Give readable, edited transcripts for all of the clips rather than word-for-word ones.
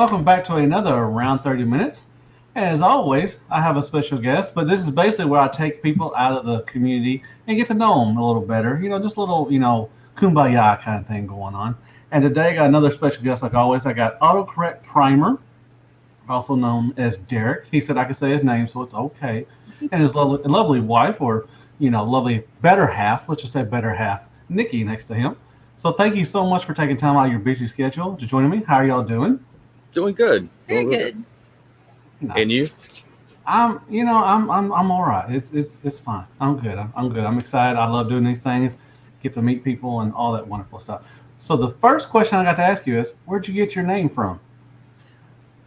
Welcome back to another Around 30 Minutes. As always, I have a special guest, but this is basically where I take people out of the community and get to know them a little better. Just a little, kumbaya kind of thing going on. And today I got another special guest, like always. I got Autocorrect Primer, also known as Derek. He said I could say his name, so it's okay. And his lovely wife, or, lovely better half, let's just say better half, Nikki, next to him. So thank you so much for taking time out of your busy schedule to join me. How are y'all doing? Doing good. Very Doing real good. good. And Nice. you? I'm all right. It's fine. I'm good. I'm good. I'm excited. I love doing these things. Get to meet people and all that wonderful stuff. So the first question I got to ask you is, where'd you get your name from?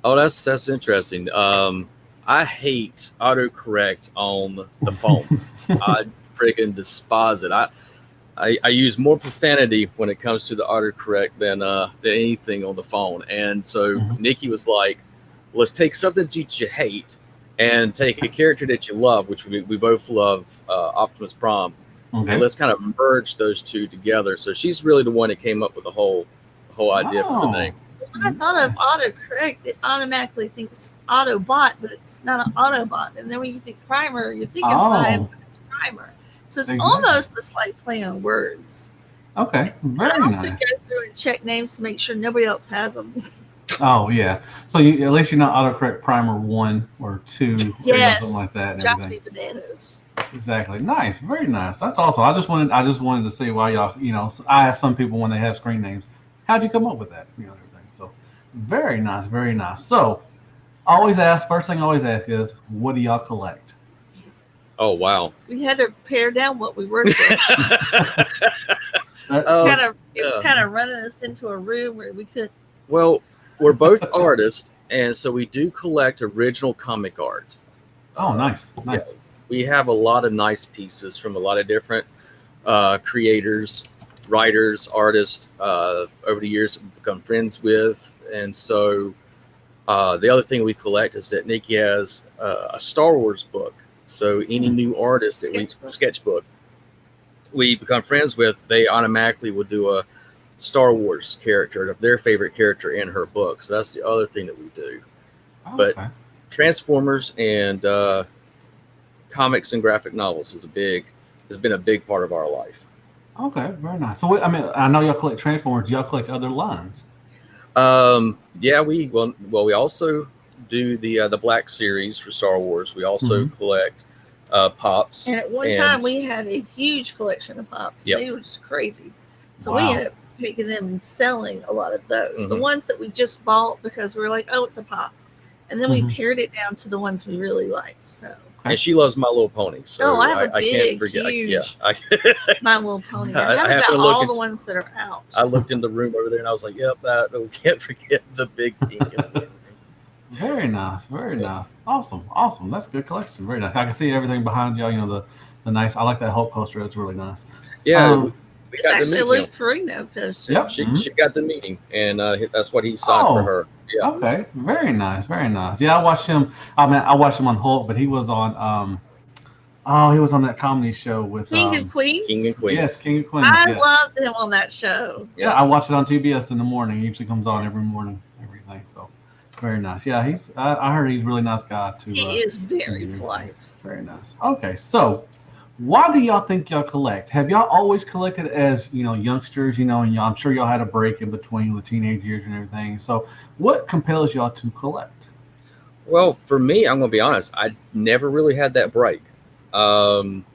Oh, that's interesting. I hate autocorrect on the phone. I friggin' despise it. I use more profanity when it comes to the autocorrect than anything on the phone. And so Mhm. Nikki was like, "Let's take something that you hate and take a character that you love, which we both love, Optimus Prime, and Okay. let's kind of merge those two together." So she's really the one that came up with the whole idea for the Oh, name. When I thought of autocorrect, it automatically thinks Autobot, but it's not an Autobot. And then when you think primer, you're thinking Prime, oh, but it's primer. So it's exactly. almost a slight play on words. Okay, I very also nice. go through and check names to make sure nobody else has them. Oh yeah. So you at least you know autocorrect primer one or two or something Yes, like that and drives everything. me bananas. Exactly. Nice. Very nice. That's awesome. I just wanted to see why y'all. I ask some people when they have screen names, how'd you come up with that? Everything. So very nice. Very nice. So always ask. First thing I always ask is, what do y'all collect? Oh wow. We had to pare down what we worked with. Uh, It's um, kind of it was yeah. kind of running us into a room where we could. Well, we're both artists, and so we do collect original comic art. oh, Uh, nice. yeah, Nice. we have a lot of nice pieces from a lot of different creators, writers, artists over the years we've become friends with. And so the other thing we collect is that Nikki has a Star Wars book. So any Hmm. new artist that we become friends with, they automatically will do a Star Wars character of their favorite character in her book. So that's the other thing that we do. But Okay. Transformers and comics and graphic novels has been a big part of our life. Okay. Very nice. So I know y'all collect Transformers. Y'all collect other lines. Yeah, we also do the Black series for Star Wars. We also Hmm. collect pops And at one time, and we had a huge collection of pops. yep. They were just crazy. So we Wow. ended up taking them and selling a lot of those. The Hmm. ones that we just bought because we were like, oh, it's a pop. And then we Hmm. pared it down to the ones we really liked. So, Okay. And she loves My Little Pony, oh, I so have a I can't big, forget. Yeah, huge My Little Pony. I I have happened about to look all the into ones that are out. I looked in the room over there and I was like, yep, that we can't forget the big pink and everything. Very nice, very So nice. Awesome, awesome. That's good collection. Very nice. I can see everything behind y'all. The nice. I like that Hulk poster. It's really nice. yeah, Um, we It's got to actually a meet him. Luke Ferrigno poster. yep. She got the meeting, and that's what he signed for Oh, her. Yeah. okay. Very nice, very nice. Yeah, I watched him. I watched him on Hulk, but he was on. Oh, he was on that comedy show with. King of King and Queens. Yes, Queens. King of Queens. I Yes. loved him on that show. Yeah, Yeah. I watch it on TBS in the morning. It usually comes on Yeah. every morning. Everything. So, very nice. Yeah, he's. I heard he's a really nice guy He to is very interview. So, polite. very nice. Okay, so why do y'all think y'all collect? Have y'all always collected as youngsters? And I'm sure y'all had a break in between the teenage years and everything. So, what compels y'all to collect? Well, for me, I'm going to be honest. I never really had that break. Um,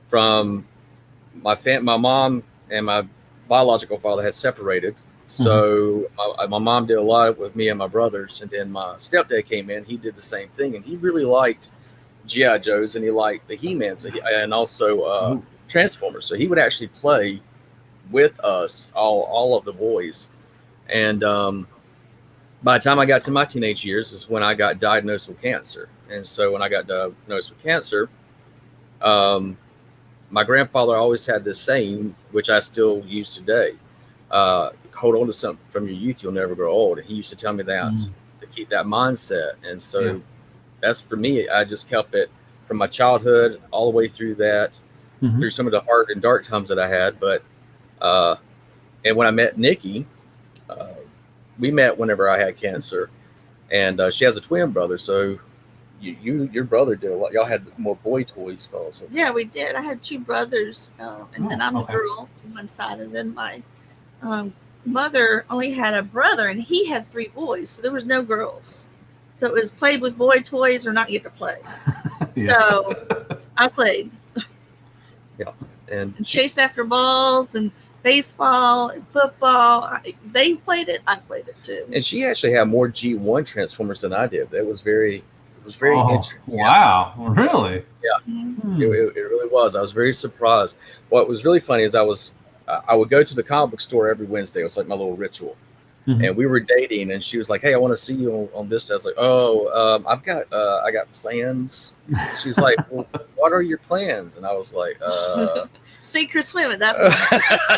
from my mom and my biological father had separated. Hmm. So my mom did a lot with me and my brothers, and then my stepdad came in. He did the same thing, and he really liked GI Joes, and he liked the He-Man, and also Ooh. Transformers. So he would actually play with us, all of the boys. And by the time I got to my teenage years, is when I got diagnosed with cancer. And so when I got diagnosed with cancer, um, my grandfather always had this saying, which I still use today: "Hold on to something from your youth; you'll never grow old." And he used to tell me that Mm, to keep that mindset. And yeah. so that's for me. I just kept it from my childhood all the way through that, Hmm. through some of the hard and dark times that I had. But uh, and when I met Nikki, uh, we met whenever I had cancer, and she has a twin brother. So your brother did a lot. Y'all had more boy toys also. Yeah, we did. I had two brothers, and then I'm okay. the girl on one side, and then my mother only had a brother, and he had three boys, so there was no girls. So it was played with boy toys or not get to play. So I played. Yeah, and chased after balls and baseball and football. They played it. I played it too. And she actually had more G1 Transformers than I did. It was very interesting. Wow, really? Yeah, Mm-hmm. it really was. I was very surprised. What was really funny is I would go to the comic book store every Wednesday. It was like my little ritual. Mm-hmm. And we were dating, and she was like, "Hey, I want to see you on this." I was like, "Oh, I got plans." She's like, "Well, what are your plans?" And I was like, Sink or swim at that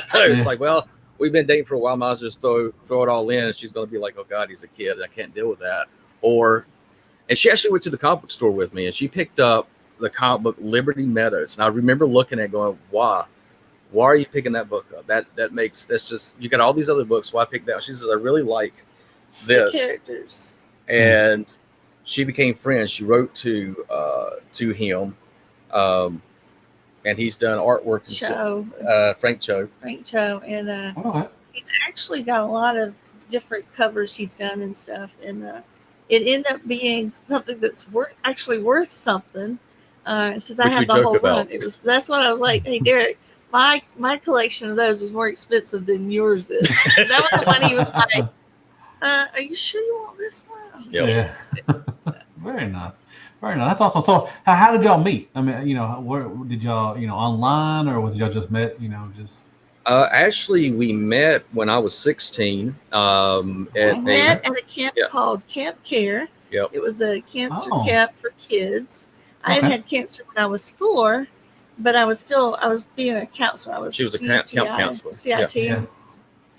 point. It's like, well, we've been dating for a while. Might as well just throw it all in. And she's going to be like, "Oh God, he's a kid. I can't deal with that." And she actually went to the comic book store with me, and she picked up the comic book Liberty Meadows. And I remember looking at it going, "Why? Why are you picking that book up? That's just, you got all these other books. Why pick that?" She says, "I really like this." The characters. And she became friends. She wrote to him, and he's done artwork. Frank Cho. And he's actually got a lot of different covers he's done and stuff. And it ended up being something that's worth something. Since I had the whole run, that's what I was like, "Hey, Derek, my collection of those is more expensive than yours is." That was the one he was like, "Are you sure you want this one?" I was like, yeah. Very nice. Very nice. That's awesome. So how did y'all meet? I mean, where did y'all, online, or was y'all just met, just? Actually, we met when I was 16. At a camp called Camp Care. Yep. It was a cancer camp for kids. I had cancer when I was 4, but I was being a counselor. She was a camp counselor. CIT. Yeah.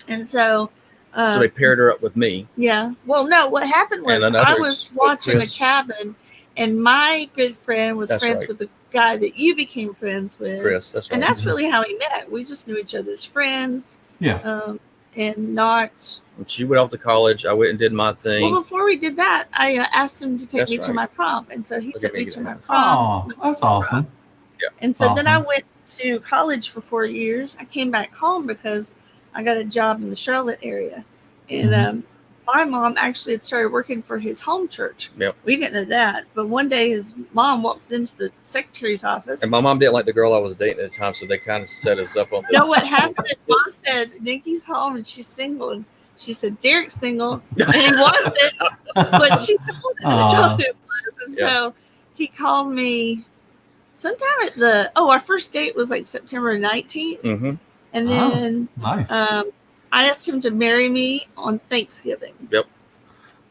And so they paired her up with me. Yeah. Well, no, what happened was I was watching a cabin, and my good friend was friends with the guy that you became friends with. Chris, that's right. And that's really how we met. We just knew each other as friends. Yeah. And not. She went off to college. I went and did my thing. Well, before we did that, I asked him to take me to my prom, and so he took me to my prom. Oh, that's awesome. Yeah. And so then I went to college for 4 years. I came back home because I got a job in the Charlotte area, and my mom actually had started working for his home church. Yep. We didn't know that, but one day his mom walks into the secretary's office. And my mom didn't like the girl I was dating at the time, so they kind of set us up on this. No, what happened is mom said, "Nikki's home and she's single." And she said, "Derek's single." And he wasn't, but she told him was. And so he called me sometime at our first date was like September 19th. Mm-hmm. And then nice. I asked him to marry me on Thanksgiving. Yep.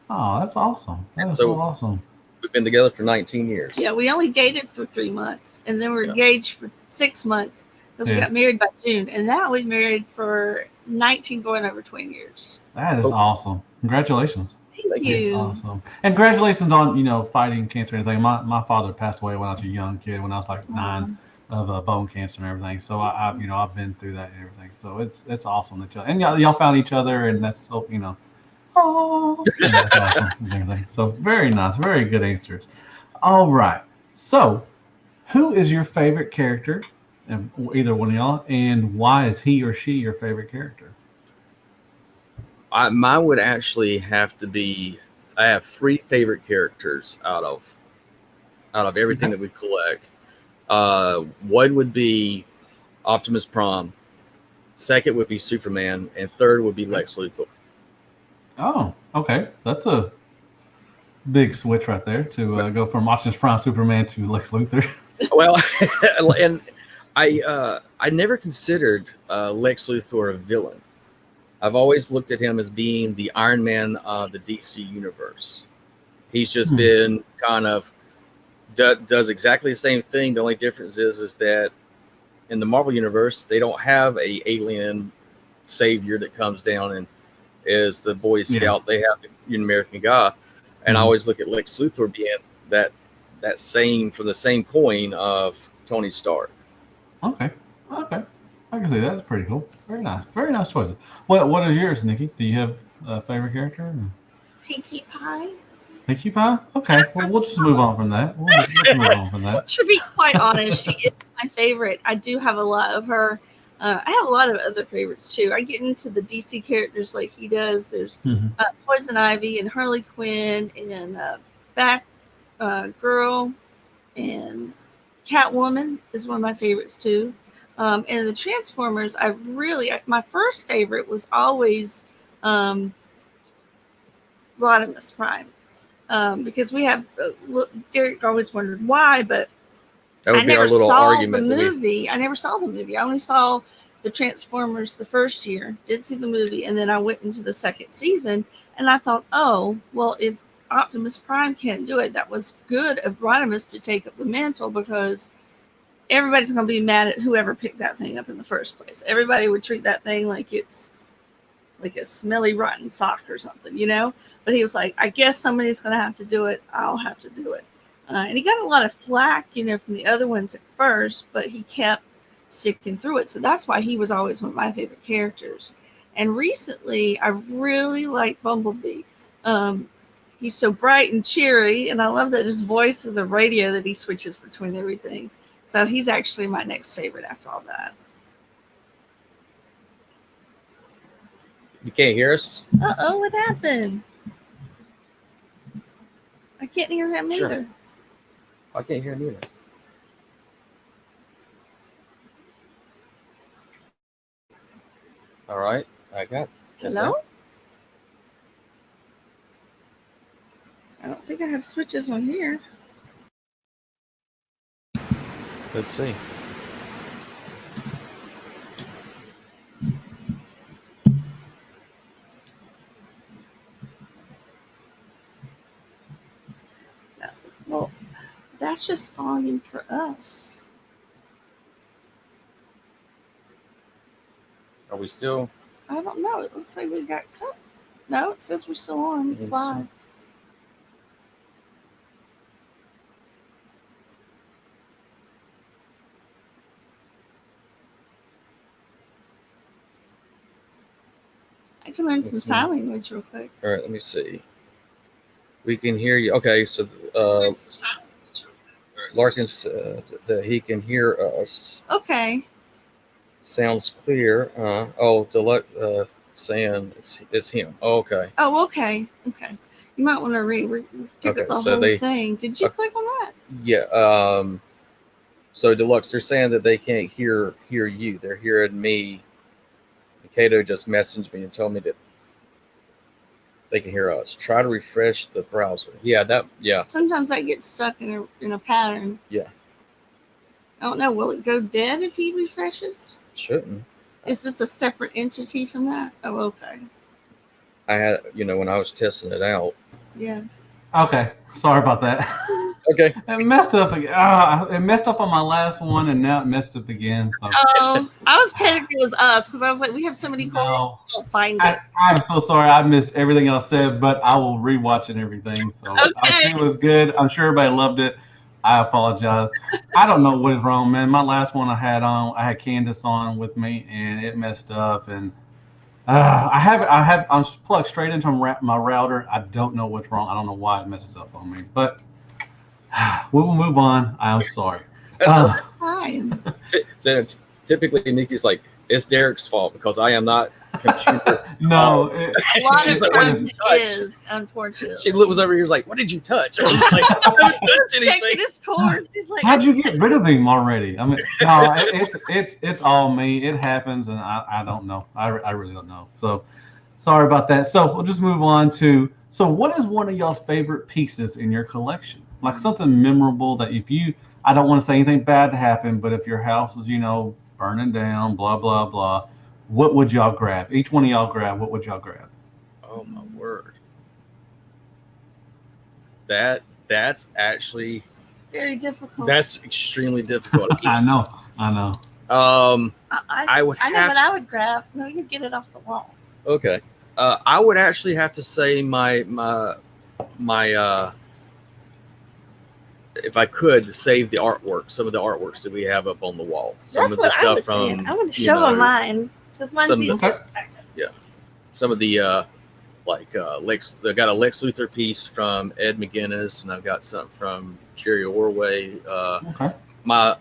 Oh, that's awesome. That's so awesome. We've been together for 19 years. Yeah, we only dated for 3 months, and then we're engaged for 6 months because we got married by June. And now we've married for 19 going over 20 years. That is awesome. Congratulations. Thank you. That's awesome. And congratulations on, fighting cancer and everything. My father passed away when I was a young kid, when I was like 9. Of bone cancer and everything, so I've been through that and everything. So it's awesome that y'all found each other, and that's so that's awesome and everything. So very nice, very good answers. All right, so who is your favorite character, either one of y'all, and why is he or she your favorite character? Mine would actually have to be. I have 3 favorite characters out of everything that we collect. One would be Optimus Prime. Second would be Superman, and third would be Lex Luthor. Oh, okay, that's a big switch right there to go from Optimus Prime, Superman to Lex Luthor. Well, and I never considered Lex Luthor a villain. I've always looked at him as being the Iron Man of the DC universe. He's just been kind of does exactly the same thing. The only difference is that in the Marvel universe, they don't have a alien savior that comes down and is the Boy Scout. They have the American guy. And I always look at Lex Luthor being that same, from the same coin of Tony Stark. Okay. I can see that. That's pretty cool. Very nice choices. What is yours, Nikki? Do you have favorite character? Pinkie Pie. Pinkie Pie? Okay, well, we'll just move on from that. We'll just move on from that. To be quite honest, she is my favorite. I do have a lot of her. I have a lot of other favorites too. I get into the DC characters like he does. There's Poison Ivy and Harley Quinn and Bat Girl and Catwoman is one of my favorites too. And the Transformers, my first favorite was always Rodimus Prime. Because we have Derek always wondered why, but That would I be our never little saw argument. the movie. I never saw the movie. I only saw the Transformers the first year, did see the movie, and then I went into the second season, and I thought, oh, well, if Optimus Prime can't do it, that was good of Rodimus to take up the mantle because everybody's going to be mad at whoever picked that thing up in the first place. Everybody would treat that thing like it's like a smelly rotten sock or something, you know? But he was like, I guess somebody's going to have to do it. I'll have to do it. And he got a lot of flack, you know, from the other ones at first, but he kept sticking through it. So that's why he was always one of my favorite characters. And recently, I really like Bumblebee. He's so bright and cheery, and I love that his voice is a radio that he switches between everything. So he's actually my next favorite after all that. You can't hear us? Uh-oh, what happened? I can't hear him Sure. either. I can't hear him either. All right, I got. Hello? I don't think I have switches on here. Let's see. Well, that's just volume for us. Are we still? I don't know. It looks like we got cut. No, it says we're still on. It's live. I can learn some sign language real quick. All right, let me see. We can hear you. Okay, so Larkin said that he can hear us. Okay. Sounds clear. Deluxe saying it's him. Oh, okay. Oh, okay. Okay. You might want to pick Okay, up the so whole they- thing. Did you click on that? Yeah. So Deluxe, they're saying that they can't hear you. They're hearing me. Kato just messaged me and told me that they can hear us. Try to refresh the browser. Yeah. Sometimes I get stuck in a pattern. Yeah. I don't know. Will it go dead if he refreshes? Shouldn't. Is this a separate entity from that? Oh, okay. I had, when I was testing it out. Yeah. Okay, sorry about that. Okay. It messed up again. It messed up on my last one, and now it messed up again. So. Oh, I was panicked it was us because I was like, we have so many calls. No, Don't find it. I'm so sorry. I missed everything else said, but I will rewatch and everything. So I think it was good. I'm sure everybody loved it. I apologize. I don't know what is wrong, man. My last one I had Candace on with me, and it messed up. And I'm plugged straight into my router. I don't know what's wrong. I don't know why it messes up on me, but we will move on. I'm sorry. That's fine. Typically, Nikki's like, it's Derek's fault because I am not computer. No, A lot of She's like, times "What it did you is, unfortunately. She was over here like, what did you touch? I was like, I haven't touched Checking anything. his cord. She's like, how'd you get rid of him already? I mean, no, it's all me. It happens, and I don't know. I really don't know. So sorry about that. So we'll just move on to. So what is one of y'all's favorite pieces in your collection? Like something memorable that I don't want to say anything bad to happen, but if your house is, burning down, blah, blah, blah, what would y'all grab? Each one of y'all grab, what would y'all grab? Oh my word. That's actually very difficult. that's extremely difficult. I know. I know what I would grab. No, you get it off the wall. Okay. I would actually have to say my if I could save the artwork, some of the artworks that we have up on the wall. Some That's of the what I stuff was saying. from I want to show on mine because mine's some of the- easier. some of the like they got a Lex Luthor piece from Ed McGuinness, and I've got something from Jerry Orway. Okay. My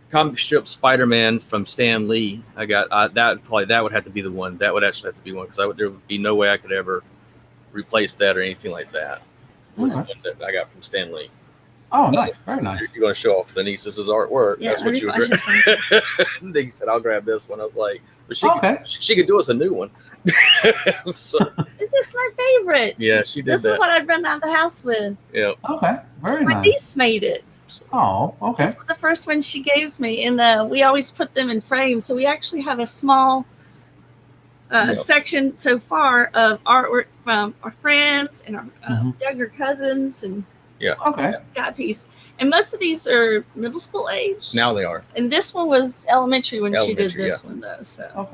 comic strip Spider-Man from Stan Lee. I got that would have to be the one. That would actually have to be one because there would be no way I could ever replace that or anything like that. Was the one that I got from Stan Lee. Oh, nice, very nice. You're going to show off the niece's artwork. Yeah, that's what you were. He said, "I'll grab this one." I was like, "But she could do us a new one." So, this is my favorite. Yeah, she did. This is what I'd run out of the house with. Yeah. Okay, very nice. My niece made it. Oh, okay. That's the first one she gave me, and we always put them in frames. So we actually have a small section so far of artwork from our friends and our younger cousins, and got a piece. And most of these are middle school age. Now they are. And this one was elementary when she did this one, though. So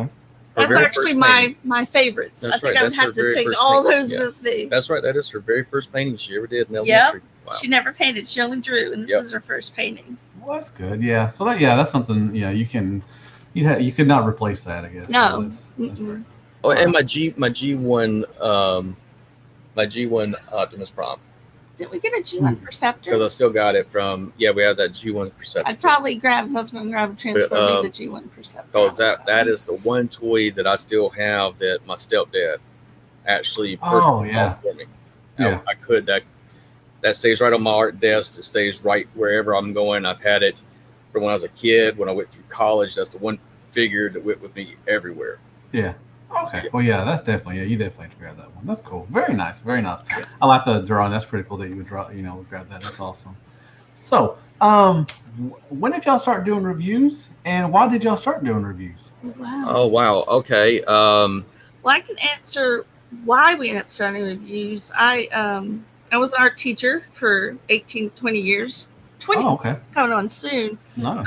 that's actually my favorites. That's I think right. I would have to take all those with me. That's right. That is her very first painting she ever did in elementary. Wow. She never painted. She only drew, and this is her first painting. Well, that's good. Yeah. So that's something. Yeah, you could not replace that, I guess. No. So oh, and my G1 Optimus Prime. Did we get a G1 Perceptor? Because I still got it from we have that G1 Perceptor. I'd probably grab a transfer the G1 Perceptor. Because that is the one toy that I still have that my stepdad actually purchased for me. Yeah. I could that stays right on my art desk. It stays right wherever I'm going. I've had it from when I was a kid. When I went through college, that's the one figure that went with me everywhere. Yeah. Okay. Well, yeah, that's definitely you definitely have to grab that one. That's cool. Very nice. Very nice. I like the drawing. That's pretty cool that you would draw. Grab that. That's awesome. So, when did y'all start doing reviews, and why did y'all start doing reviews? Wow. Oh wow. Okay. Well, I can answer why we ended up starting reviews. I was an art teacher for 20 years. 20. Oh, okay. It's coming on soon. No.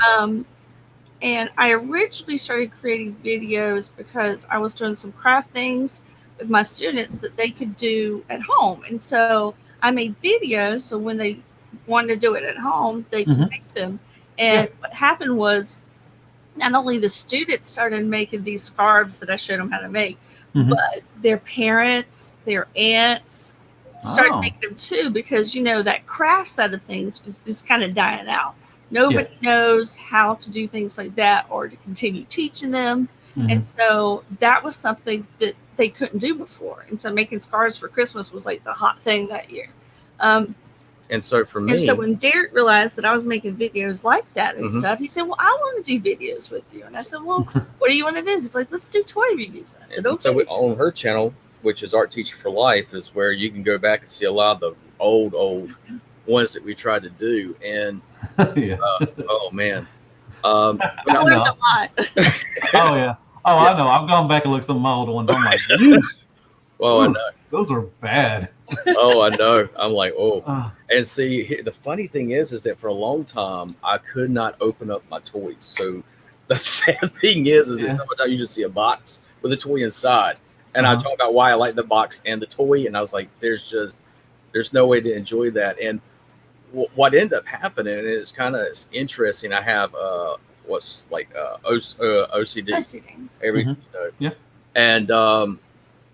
And I originally started creating videos because I was doing some craft things with my students that they could do at home. And so I made videos so when they wanted to do it at home, they could make them. And what happened was not only the students started making these scarves that I showed them how to make, but their parents, their aunts started making them too, because, that craft side of things is kind of dying out. Nobody knows how to do things like that or to continue teaching them. And so that was something that they couldn't do before. And so making scarves for Christmas was like the hot thing that year. And so for me. And so when Derek realized that I was making videos like that and stuff, he said, well, I want to do videos with you. And I said, well, what do you want to do? He's like, let's do toy reviews. I said, okay. So on her channel, which is Art Teacher for Life, is where you can go back and see a lot of the old ones that we tried to do. And oh man, I learned a lot. Oh yeah. Oh, I know. I've gone back and looked at some of my older ones. I'm like, Yeesh. Well, I know those are bad. Oh, I know. I'm like, and see, the funny thing is that for a long time I could not open up my toys. So the sad thing is that sometimes you just see a box with a toy inside, and I talk about why I like the box and the toy, and I was like, there's no way to enjoy that. And what ended up happening is kind of interesting. I have what's like OCD. And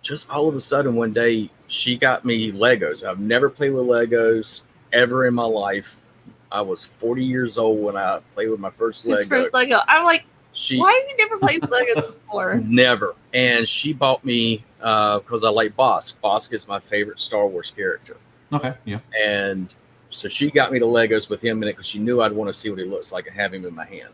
just all of a sudden one day she got me Legos. I've never played with Legos ever in my life. I was 40 years old when I played with my first Lego. His first Lego. I'm like, why have you never played with Legos before? Never. And she bought me because I like Bosk. Bosk is my favorite Star Wars character. Okay. Yeah. And so she got me the Legos with him in it because she knew I'd want to see what he looks like and have him in my hand.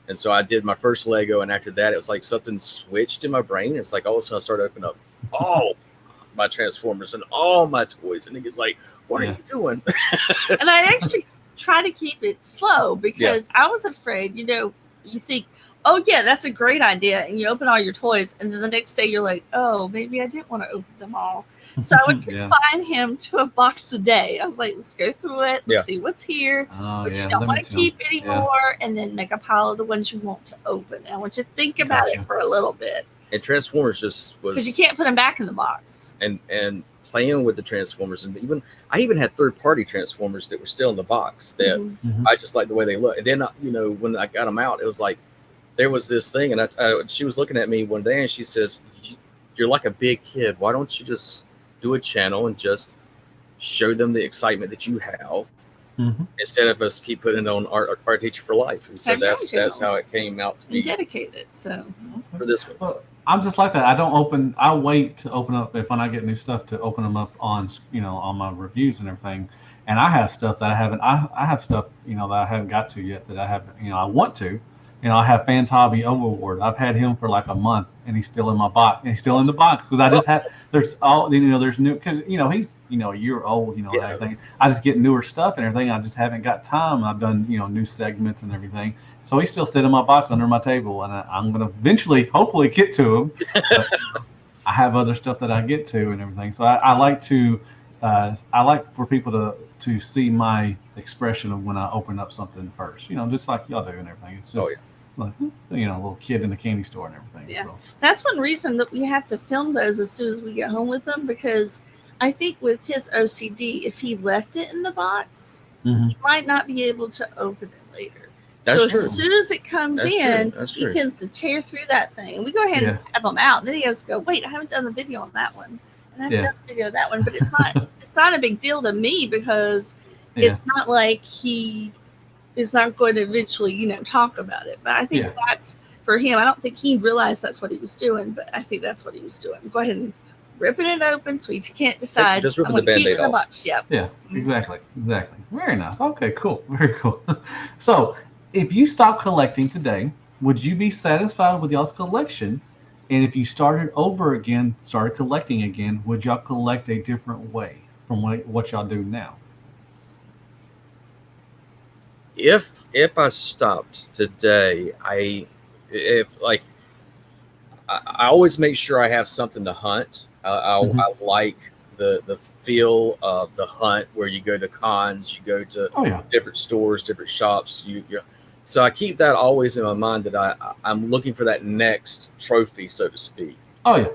And so I did my first Lego, and after that, it was like something switched in my brain. It's like all of a sudden I started opening up all my Transformers and all my toys, and it gets like, "What are you doing?" And I actually try to keep it slow because I was afraid. You think, "Oh yeah, that's a great idea," and you open all your toys, and then the next day you're like, "Oh, maybe I didn't want to open them all." So I would confine him to a box a day. I was like, let's go through it. Let's see what's here, what you don't want to keep anymore, and then make a pile of the ones you want to open. And I want you to think about it for a little bit. And Transformers just was... Because you can't put them back in the box. And playing with the Transformers, and I even had third-party Transformers that were still in the box that I just like the way they look. And then, when I got them out, it was like, there was this thing, and she was looking at me one day, and she says, you're like a big kid. Why don't you just do a channel and just show them the excitement that you have, instead of us keep putting it on Art Teacher for Life? And so that's how it came out to be dedicated. So for this one. Well, I'm just like that. I wait to open up when I get new stuff to open them up on, on my reviews and everything. And I have stuff that I have stuff, that I haven't got to yet that I haven't, I want to. I have Fans Hobby Overlord. I've had him for like a month, and he's still in my box. And he's still in the box because I just have. There's there's new because he's a year old. Everything. I just get newer stuff and everything. I just haven't got time. I've done new segments and everything. So he's still sitting in my box under my table, and I'm gonna eventually, hopefully, get to him. I have other stuff that I get to and everything. So I like to. I like for people to see my expression of when I open up something first. Just like y'all do and everything. It's just. Like, a little kid in the candy store and everything. Yeah, so. That's one reason that we have to film those as soon as we get home with them, because I think with his OCD, if he left it in the box, he might not be able to open it later. That's so true. As soon as it comes in, he tends to tear through that thing. And we go ahead and have them out. And then he has to go, wait, I haven't done the video on that one. And I haven't done the video on that one. But it's not a big deal to me, because it's not like he is not going to eventually, talk about it. But I think that's for him. I don't think he realized that's what he was doing, but I think that's what he was doing. Go ahead and ripping it open so he can't decide. Just ripping the Band-Aid off. Box. Yep. Yeah, exactly. Very nice. Okay, cool. Very cool. So, if you stop collecting today, would you be satisfied with y'all's collection? And if you started collecting again, would y'all collect a different way from what y'all do now? If I stopped today, I always make sure I have something to hunt. I like the feel of the hunt, where you go to cons, you go to different stores, different shops. So I keep that always in my mind, that I'm looking for that next trophy, so to speak. Oh yeah,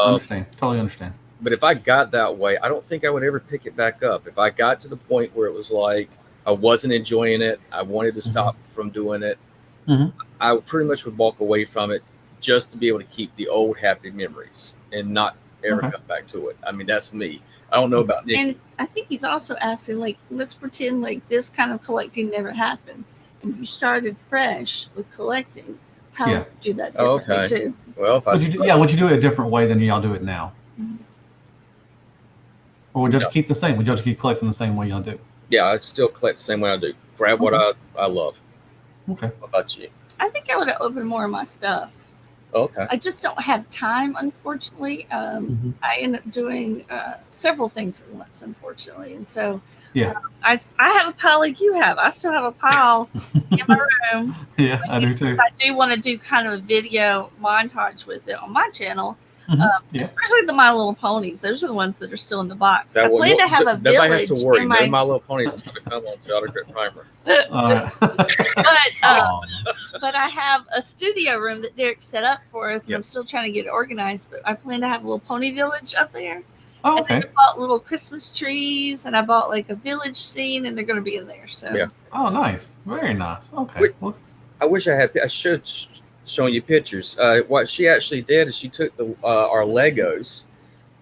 understand. Totally understand. But if I got that way, I don't think I would ever pick it back up. If I got to the point where it was like I wasn't enjoying it, I wanted to stop from doing it, I pretty much would walk away from it, just to be able to keep the old happy memories and not ever come back to it. I mean, that's me. I don't know about Nick. And I think he's also asking, like, let's pretend like this kind of collecting never happened, and if you started fresh with collecting, how would you do that differently too? Well, if would you do it a different way than y'all do it now? Or would you just keep the same? Would y'all just keep collecting the same way y'all do? Yeah, I'd still collect the same way I do. Grab what I love. Okay. What about you? I think I would have opened more of my stuff. Okay. I just don't have time, unfortunately. I end up doing several things at once, unfortunately. And so I have a pile like you have. I still have a pile in my room. Yeah, I do too. I do want to do kind of a video montage with it on my channel. Especially the My Little Ponies. Those are the ones that are still in the box. I plan to have a village. Nobody has to worry. No My Little Ponies is going to come on to Autocorrect Primer. But I have a studio room that Derek set up for us, and I'm still trying to get it organized. But I plan to have a little pony village up there. Oh, okay. And I bought little Christmas trees, and I bought like a village scene, and they're going to be in there. So Oh, nice. Very nice. Okay. I wish I should showing you pictures. What she actually did is she took our Legos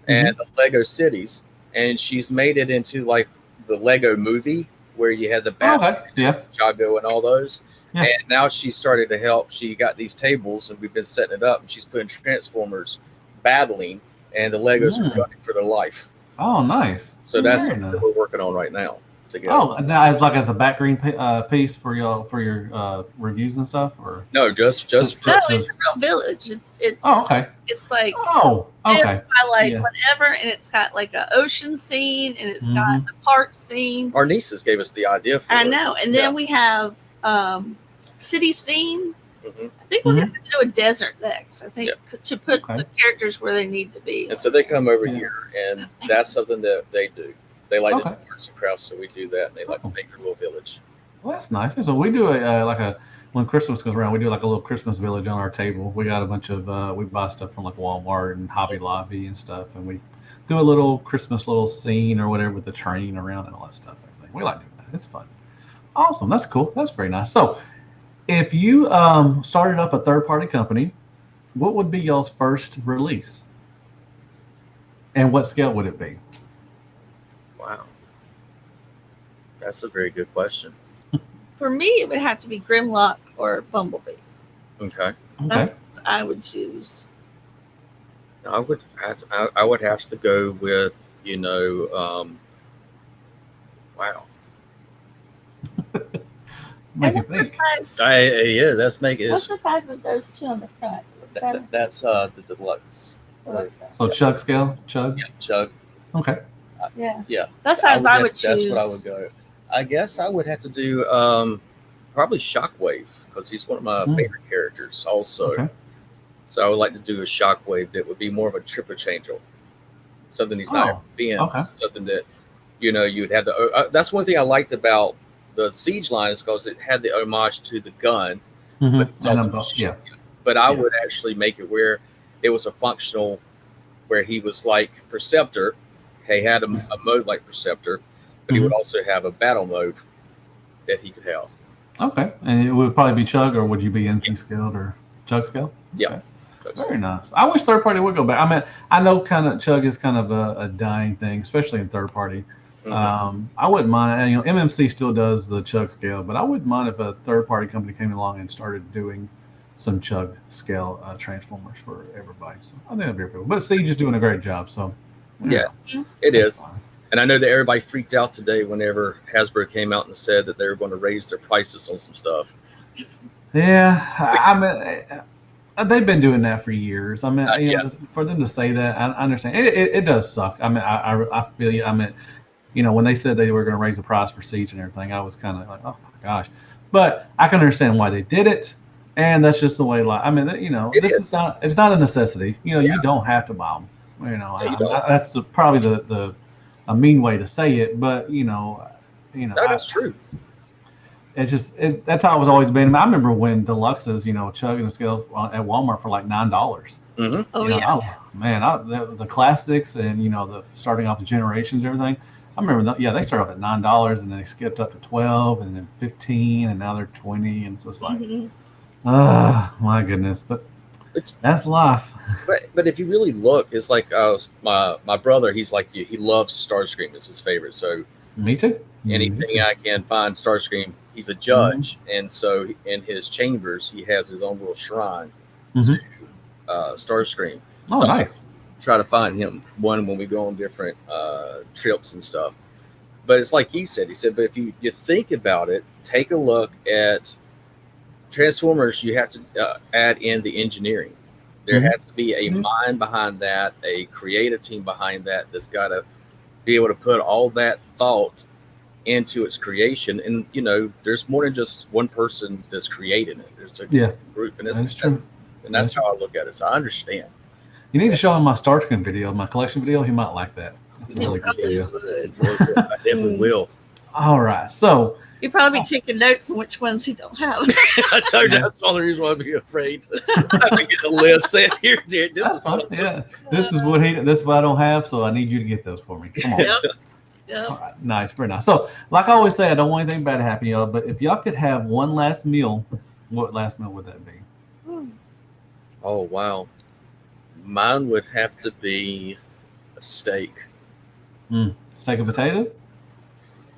and the Lego cities, and she's made it into like the Lego movie, where you had the Batman, Jago, and all those. Yeah. And now she started to help. She got these tables, and we've been setting it up, and she's putting Transformers battling, and the Legos are running for their life. Oh, nice. So that's something that we're working on right now. Together. Oh, now as a background piece for your reviews and stuff, or no, it's a real village. It's okay. It's like okay. Whatever, and it's got like an ocean scene, and it's got a park scene. Our nieces gave us the idea for it. I know, and then we have city scene. I think we're going to do a desert next. I think to put the characters where they need to be. And so they come over here, and that's something that they do. They like to do arts and crafts, so we do that. And they like to make their little village. Well, that's nice. So we do when Christmas goes around, we do like a little Christmas village on our table. We got a bunch of we buy stuff from like Walmart and Hobby Lobby and stuff, and we do a little Christmas little scene or whatever with the train around and all that stuff. We like doing that. It's fun. Awesome. That's cool. That's very nice. So, if you started up a third-party company, what would be y'all's first release? And what scale would it be? Wow, that's a very good question. For me, it would have to be Grimlock or Bumblebee. Okay. That's what I would choose. I would have to go with, wow. Make And it what's think. the size? Yeah, that's make it. What's the size of those two on the front? That's the deluxe. So chug scale, chug. Yeah, chug. Okay. Yeah. Yeah. That's the size I would choose. That's what I would go. I guess I would have to do probably Shockwave, because he's one of my favorite characters also. Okay. So I would like to do a Shockwave that would be more of a triple changeable. Something he's not being. Okay. Something that, you'd have the. That's one thing I liked about the Siege line, is because it had the homage to the gun. Mm-hmm. But it's also, But I would actually make it where it was a functional, where he was like Perceptor. He had a mode like Perceptor, but he would also have a battle mode that he could have. Okay. And it would probably be chug, or would you be NP scaled or chug scale? Yeah. Okay. Very nice. I wish third party would go back. I mean, I know kind of chug is kind of a dying thing, especially in third party. Mm-hmm. I wouldn't mind. MMC still does the chug scale, but I wouldn't mind if a third party company came along and started doing some chug scale Transformers for everybody. So I think that'd be cool. But Siege is doing a great job. So yeah, it is. Fine. And I know that everybody freaked out today whenever Hasbro came out and said that they were going to raise their prices on some stuff. Yeah, I mean, they've been doing that for years. I mean, for them to say that, I understand. It does suck. I mean, I feel you. I mean, when they said they were going to raise the price for Siege and everything, I was kind of like, oh my gosh. But I can understand why they did it, and that's just the way. I mean, it's not a necessity. You don't have to buy them. That's probably a mean way to say it, but no, that's true. It's just that's how it's always been. I remember when Deluxes, chugging the scale at Walmart for like $9. Mm-hmm. Oh yeah. Man, the classics and the starting off the generations, everything. I remember they started off at $9 and then they skipped up to 12 and then 15 and now they're 20, and it's just like, my goodness. But that's life. But if you really look, it's like my brother. He's like you. He loves Starscream. It's his favorite. So me too. Anything I can find Starscream. He's a judge, and so in his chambers he has his own little shrine to Starscream. Oh, so nice. I try to find him one when we go on different trips and stuff. But it's like he said, but if you think about it, take a look at Transformers. You have to add in the engineering. There has to be a mind behind that, a creative team behind that that's got to be able to put all that thought into its creation. And there's more than just one person that's creating it. There's a group, and that's how I look at it. So I understand. You need to show him my Starscream video, my collection video. He might like that. That's a really good video. I definitely will. All right, so you're probably taking notes on which ones he don't have. That's the only reason why I'd be afraid to get a list. Say, here, dude. That's fine. Yeah, this is what I don't have, so I need you to get those for me. Come on. Yep. All right, nice, very nice. So, like I always say, I don't want anything bad to happen, y'all. But if y'all could have one last meal, what last meal would that be? Oh wow, mine would have to be a steak. Steak and potato.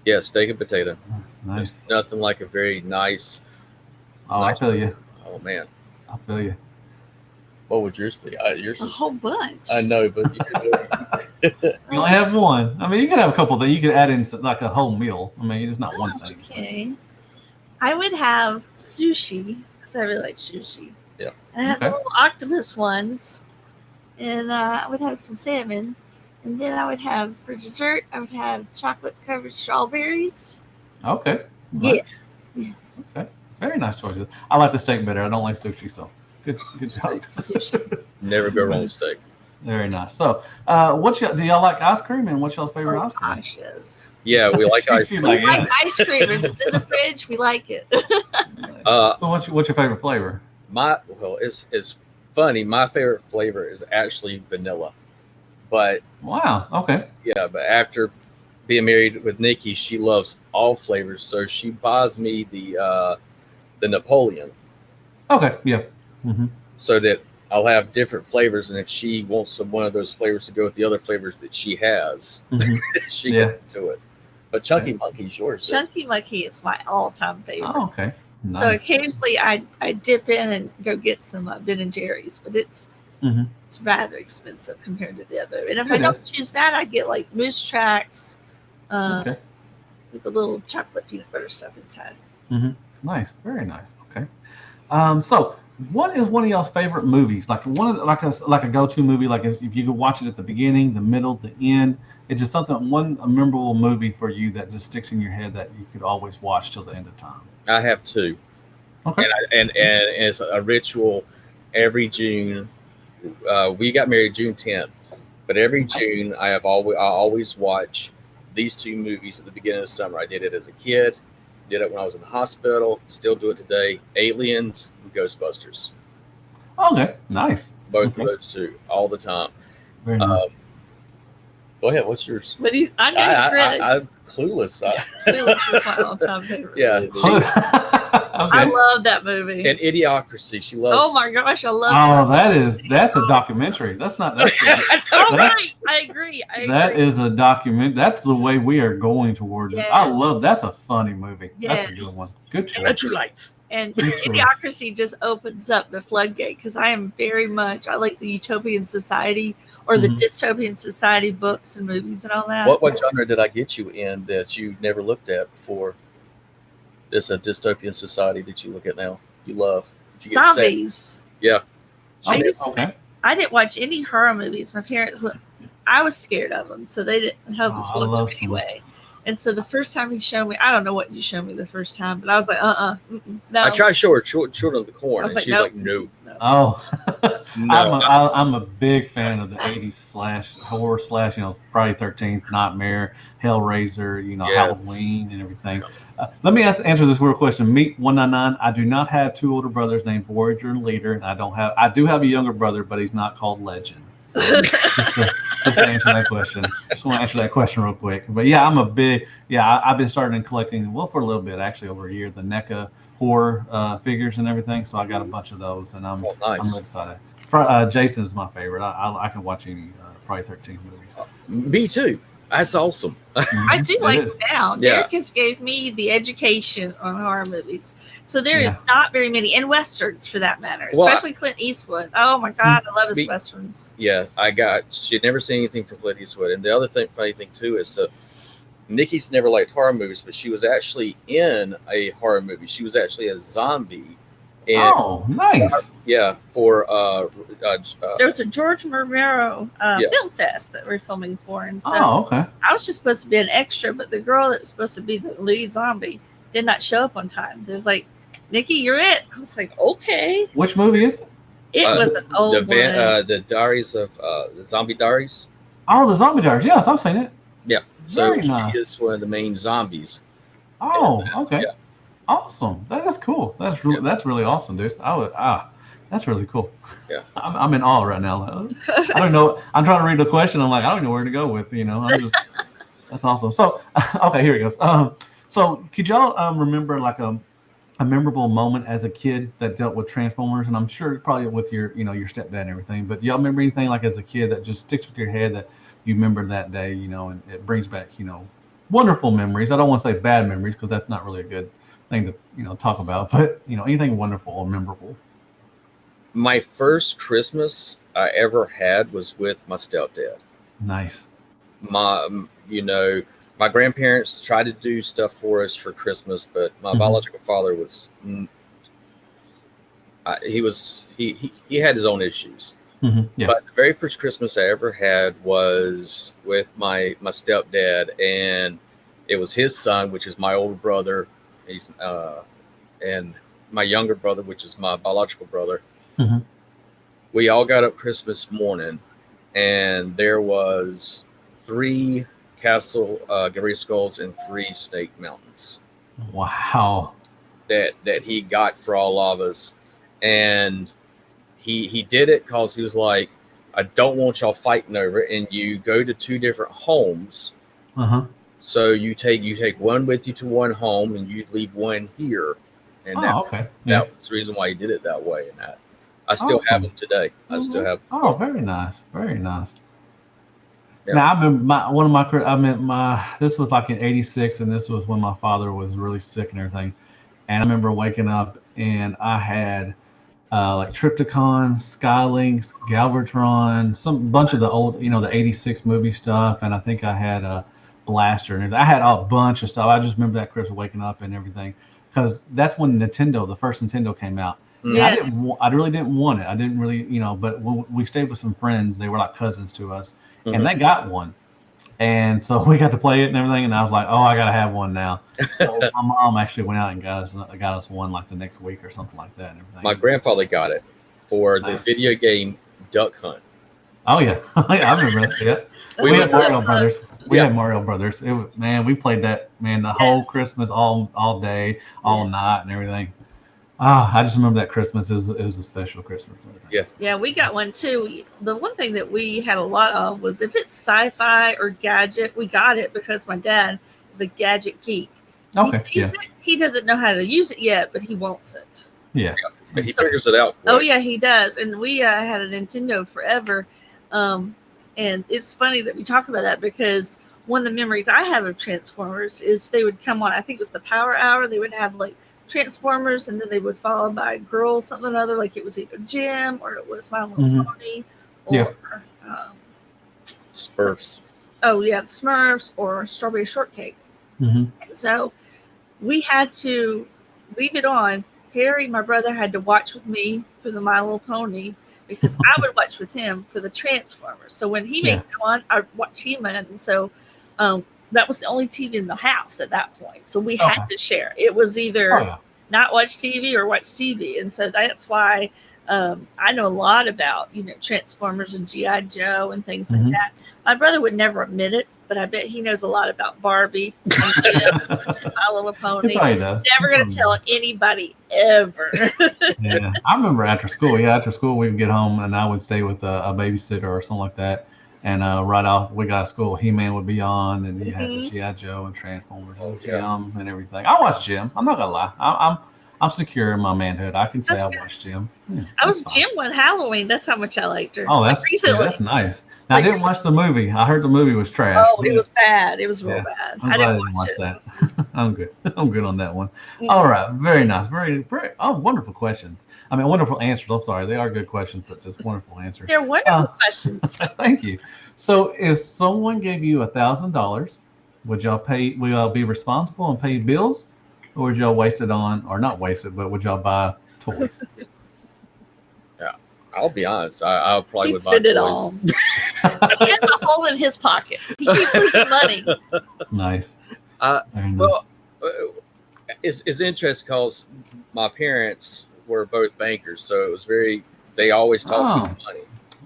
Yeah, steak and potato. Nice. There's nothing like a very nice. Oh, nice, I feel you. Oh man, I feel you. What would yours be? Yours a whole bunch. I know, but you only have one. I mean, you could have a couple that you could add in like a whole meal. I mean, it's not one thing. Okay. I would have sushi because I really like sushi. Yeah. And I have the little octopus ones, and I would have some salmon, and then I would have for dessert I would have chocolate covered strawberries. Okay. Nice. Yeah. Okay. Very nice choices. I like the steak better. I don't like sushi, so. Good job. Never go wrong with steak. Very nice. So, do y'all like ice cream, and what's y'all's favorite ice cream? Gosh, yes. Yeah, we like ice cream. We like ice cream. If it's in the fridge, we like it. So, what's your favorite flavor? It's funny. My favorite flavor is actually vanilla, but wow, okay, yeah. But after being married with Nikki, she loves all flavors, so she buys me the Napoleon. Okay, yeah. So that I'll have different flavors, and if she wants one of those flavors to go with the other flavors that she has, she Yeah. can do it. But Chunky Monkey's yours. Chunky Monkey is my all-time favorite. Oh, okay. Nice. So occasionally I dip in and go get some Ben and Jerry's, but it's rather expensive compared to the other. And if I don't choose that, I get like Moose Tracks with the little chocolate peanut butter stuff inside. Nice, very nice. Okay. So what is one of y'all's favorite movies? Like a go-to movie, like if you could watch it at the beginning, the middle, the end. It's just a memorable movie for you that just sticks in your head that you could always watch till the end of time. I have two. Okay. And it's a ritual every June. We got married June 10th, but every June I always watch these two movies at the beginning of the summer. I did it as a kid, did it when I was in the hospital, still do it today. Aliens and Ghostbusters. Okay, nice. Both of those two, all the time. Very nice. Go ahead. What's yours? What do you? I know Greg. I'm clueless. Clueless is my all-time favorite. Yeah. I love that movie. And Idiocracy. She loves. Oh my gosh, I love that. That's a documentary. That's not. That's right. I agree. That is a document. That's the way we are going towards it. I love. That's a funny movie. Yes. That's a good one. Good choice. Electrolytes. And Idiocracy just opens up the floodgate because I am very much. I like the Utopian Society or the Dystopian Society books and movies and all that. What genre did I get you in that you never looked at before? There's a dystopian society that you look at now. You love zombies. Yeah. I didn't watch any horror movies. My parents I was scared of them, so they didn't help us watch them anyway. And so the first time he showed me, I don't know what you showed me the first time, but I was like, no. I tried to show her Children of the Corn, and she's like, no. Oh, no. I'm a big fan of the 80s horror Friday 13th, Nightmare, Hellraiser, Halloween and everything. Let me answer this real question. Meet 199. I do not have two older brothers named Voyager and Leader, and I do have a younger brother, but he's not called Legend. So just to answer that question. Just want to answer that question real quick. But yeah, I've been starting collecting, for a little bit, actually over a year, the NECA horror figures and everything. So I got a bunch of those, and I'm really excited. Jason is my favorite. I can watch any Friday 13th movies. Me too. That's awesome. I do like it now. Derek has gave me the education on horror movies. So there is not very many, and Westerns for that matter, especially Clint Eastwood. Oh my God, I love his Westerns. Yeah, she'd never seen anything from Clint Eastwood. And the other funny thing too is Nikki's never liked horror movies, but she was actually in a horror movie. She was actually a zombie. And, nice. For there was a George Romero film fest that we're filming for, and so I was just supposed to be an extra, but the girl that was supposed to be the lead zombie did not show up on time. There's like, Nikki, you're it. I was like, okay. Which movie is it? It was an old one. The Diaries of the Zombie Diaries. Oh, the Zombie Diaries. Yes, I've seen it. Yeah. So she is one of the main zombies. Oh, okay. Yeah. Awesome. That is cool. That's really awesome, dude. That's really cool. Yeah. I'm in awe right now. I don't know. I'm trying to read the question. I'm like, I don't know where to go with, that's awesome. So, okay, here it goes. So could y'all remember like a memorable moment as a kid that dealt with Transformers? And I'm sure probably with your, your stepdad and everything, but y'all remember anything like as a kid that just sticks with your head that you remember that day, and it brings back, wonderful memories. I don't want to say bad memories because that's not really a good thing to talk about, but anything wonderful or memorable. My first Christmas I ever had was with my stepdad. Nice. My grandparents tried to do stuff for us for Christmas, but my biological father was he had his own issues. Yeah. But the very first Christmas I ever had was with my stepdad, and it was his son, which is my older brother. He's and my younger brother, which is my biological brother. We all got up Christmas morning, and there was 3 Castle Gary Skulls and 3 Snake Mountains. Wow. That he got for all of us, and he did it because he was like, I don't want y'all fighting over it, and you go to 2 different homes. So you take one with you to one home, and you leave one here. And that was the reason why he did it that way. And that I still have Awesome. them today. I still have. Oh, very nice, very nice. Yeah. Now I remember this was like in '86, and this was when my father was really sick and everything. And I remember waking up and I had like Triptychon, Skylinks, Galvatron, some bunch of the old, the '86 movie stuff, and I think I had a Blaster and everything. I had a bunch of stuff. I just remember that Christmas waking up and everything, because that's when the first Nintendo came out, and Mm. Yes. I really didn't want it. I didn't really, but when we stayed with some friends, they were like cousins to us, and Mhm. they got one. And so we got to play it and everything, and I was like, "Oh, I gotta have one now." So my mom actually went out and got us one like the next week or something like that and everything. My grandfather got it for the Nice. video game Duck Hunt. Oh yeah, I remember that. Yeah, We we would had Mario Brothers. We Yeah. had Mario Brothers. Man, we played that the whole Christmas, all day, all Yes. night, and everything. Ah, I just remember that Christmas. It was a special Christmas. And everything. Yes. Yeah, we got one too. The one thing that we had a lot of was if it's sci-fi or gadget, we got it because my dad is a gadget geek. Okay. He Yeah. sees it, he doesn't know how to use it yet, but he wants it. Yeah. But he figures it out. Oh quick. yeah, he does. And we had a Nintendo forever, and it's funny that we talk about that because one of the memories I have of Transformers is they would come on. I think it was the Power Hour. They would have like Transformers, and then they would follow by Girls something or other. Like it was either Jim or it was My Little Mhm. Pony, Yeah. or Smurfs. oh yeah, the Smurfs or Strawberry Shortcake. Hmm. And so we had to leave it on. Harry, my brother, had to watch with me for the My Little Pony because I would watch with him for the Transformers. So when he made it on, I'd watch him in. And so that was the only TV in the house at that point. So we had to share. It was either Oh yeah. not watch TV or watch TV. And so that's why I know a lot about, Transformers and G.I. Joe and things like Mhm. that. My brother would never admit it, but I bet he knows a lot about Barbie and Jim and My Little Pony. He probably does. Never going to tell anybody ever. Yeah, I remember after school. Yeah, after school we would get home and I would stay with a babysitter or something like that. And right off we got to school, He-Man would be on, and you had the Mhm. G.I. Joe and Transformers and Yeah. Jim and everything. I watched Jim. I'm not gonna lie. I'm secure in my manhood. I can say That's I good. watched Jim. Yeah, I was that's fine. Jim one Halloween. That's how much I liked her. Oh, Like, that's recently. that's nice. Now, I Like, didn't watch the movie. I heard the movie was trash. Oh, it was bad. It was real Yeah. bad. I'm I glad I didn't didn't watch watch it. that. I'm good. I'm good on that one. Mhm. All right. Very nice. Very, very, wonderful questions. I mean, wonderful answers. I'm sorry. They are good questions, but just wonderful answers. They're wonderful questions. Thank you. So, if someone gave you $1,000, would y'all be responsible and pay bills, or would y'all waste it on, or not waste it, but would y'all buy toys? I'll be honest. I probably He'd would buy spend it toys. all. He has a hole in his pocket. He keeps losing money. Nice. Uh, Very nice. Well, it's interesting because my parents were both bankers, so it was they always talked about money.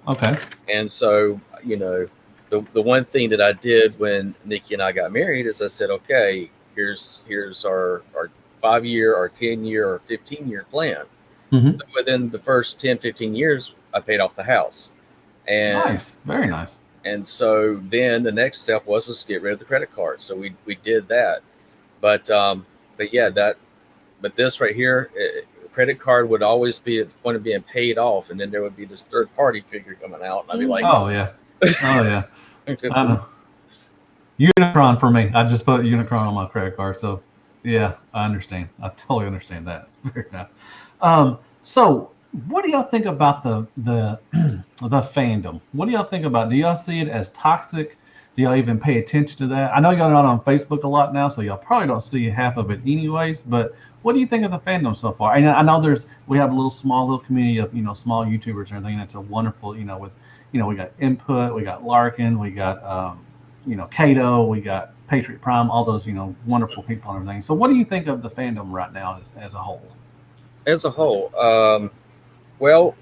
Okay. And so, the one thing that I did when Nikki and I got married is I said, okay, here's our 5-year, our 10-year, or 15-year plan. Mhm. So within the first 10, 15 years, I paid off the house. And Nice. Very nice. and so then the next step was to get rid of the credit card. So we did that. But yeah, but this right here, credit card would always be at the point of being paid off, and then there would be this third party figure coming out, and I'd be like, Oh yeah. Oh yeah. I know. Unicron for me. I just put Unicron on my credit card. So, yeah, I understand. I totally understand that. It's very nice. So, what do y'all think about the the fandom? What do y'all think about? Do y'all see it as toxic? Do y'all even pay attention to that? I know y'all not on Facebook a lot now, so y'all probably don't see half of it anyways. But what do you think of the fandom so far? And I know we have a small little community of small YouTubers and everything. That's a wonderful with we got Input, we got Larkin, we got Cato, we got Patriot Prime, all those wonderful people and everything. So what do you think of the fandom right now as a whole? As a whole, well,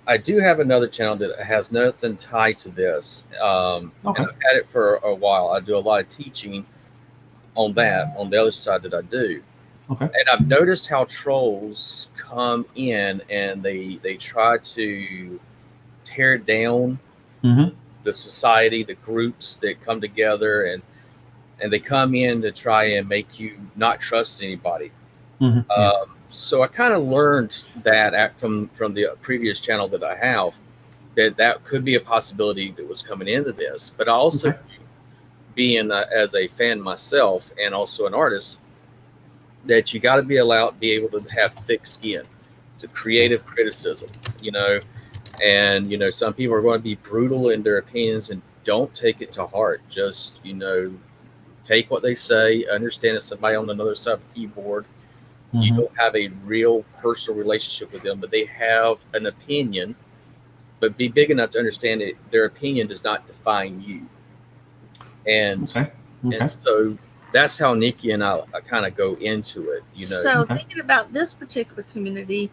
I do have another channel that has nothing tied to this. Okay. And I've had it for a while. I do a lot of teaching on that, on the other side that I do. Okay. And I've noticed how trolls come in and they try to tear down Mm-hmm. the society, the groups that come together, and they come in to try and make you not trust anybody. Mm-hmm. so I kind of learned that from the previous channel that I have, that could be a possibility that was coming into this. But I also, Okay. being as a fan myself and also an artist, that you got to be able to have thick skin to creative criticism, you know. And some people are going to be brutal in their opinions, and don't take it to heart. Just take what they say, understand it's somebody on another side of the keyboard. You Mhm. don't have a real personal relationship with them, but they have an opinion. But be big enough to understand that their opinion does not define you. And Okay. Okay. so that's how Nikki and I kind of go into it. So Okay. thinking about this particular community,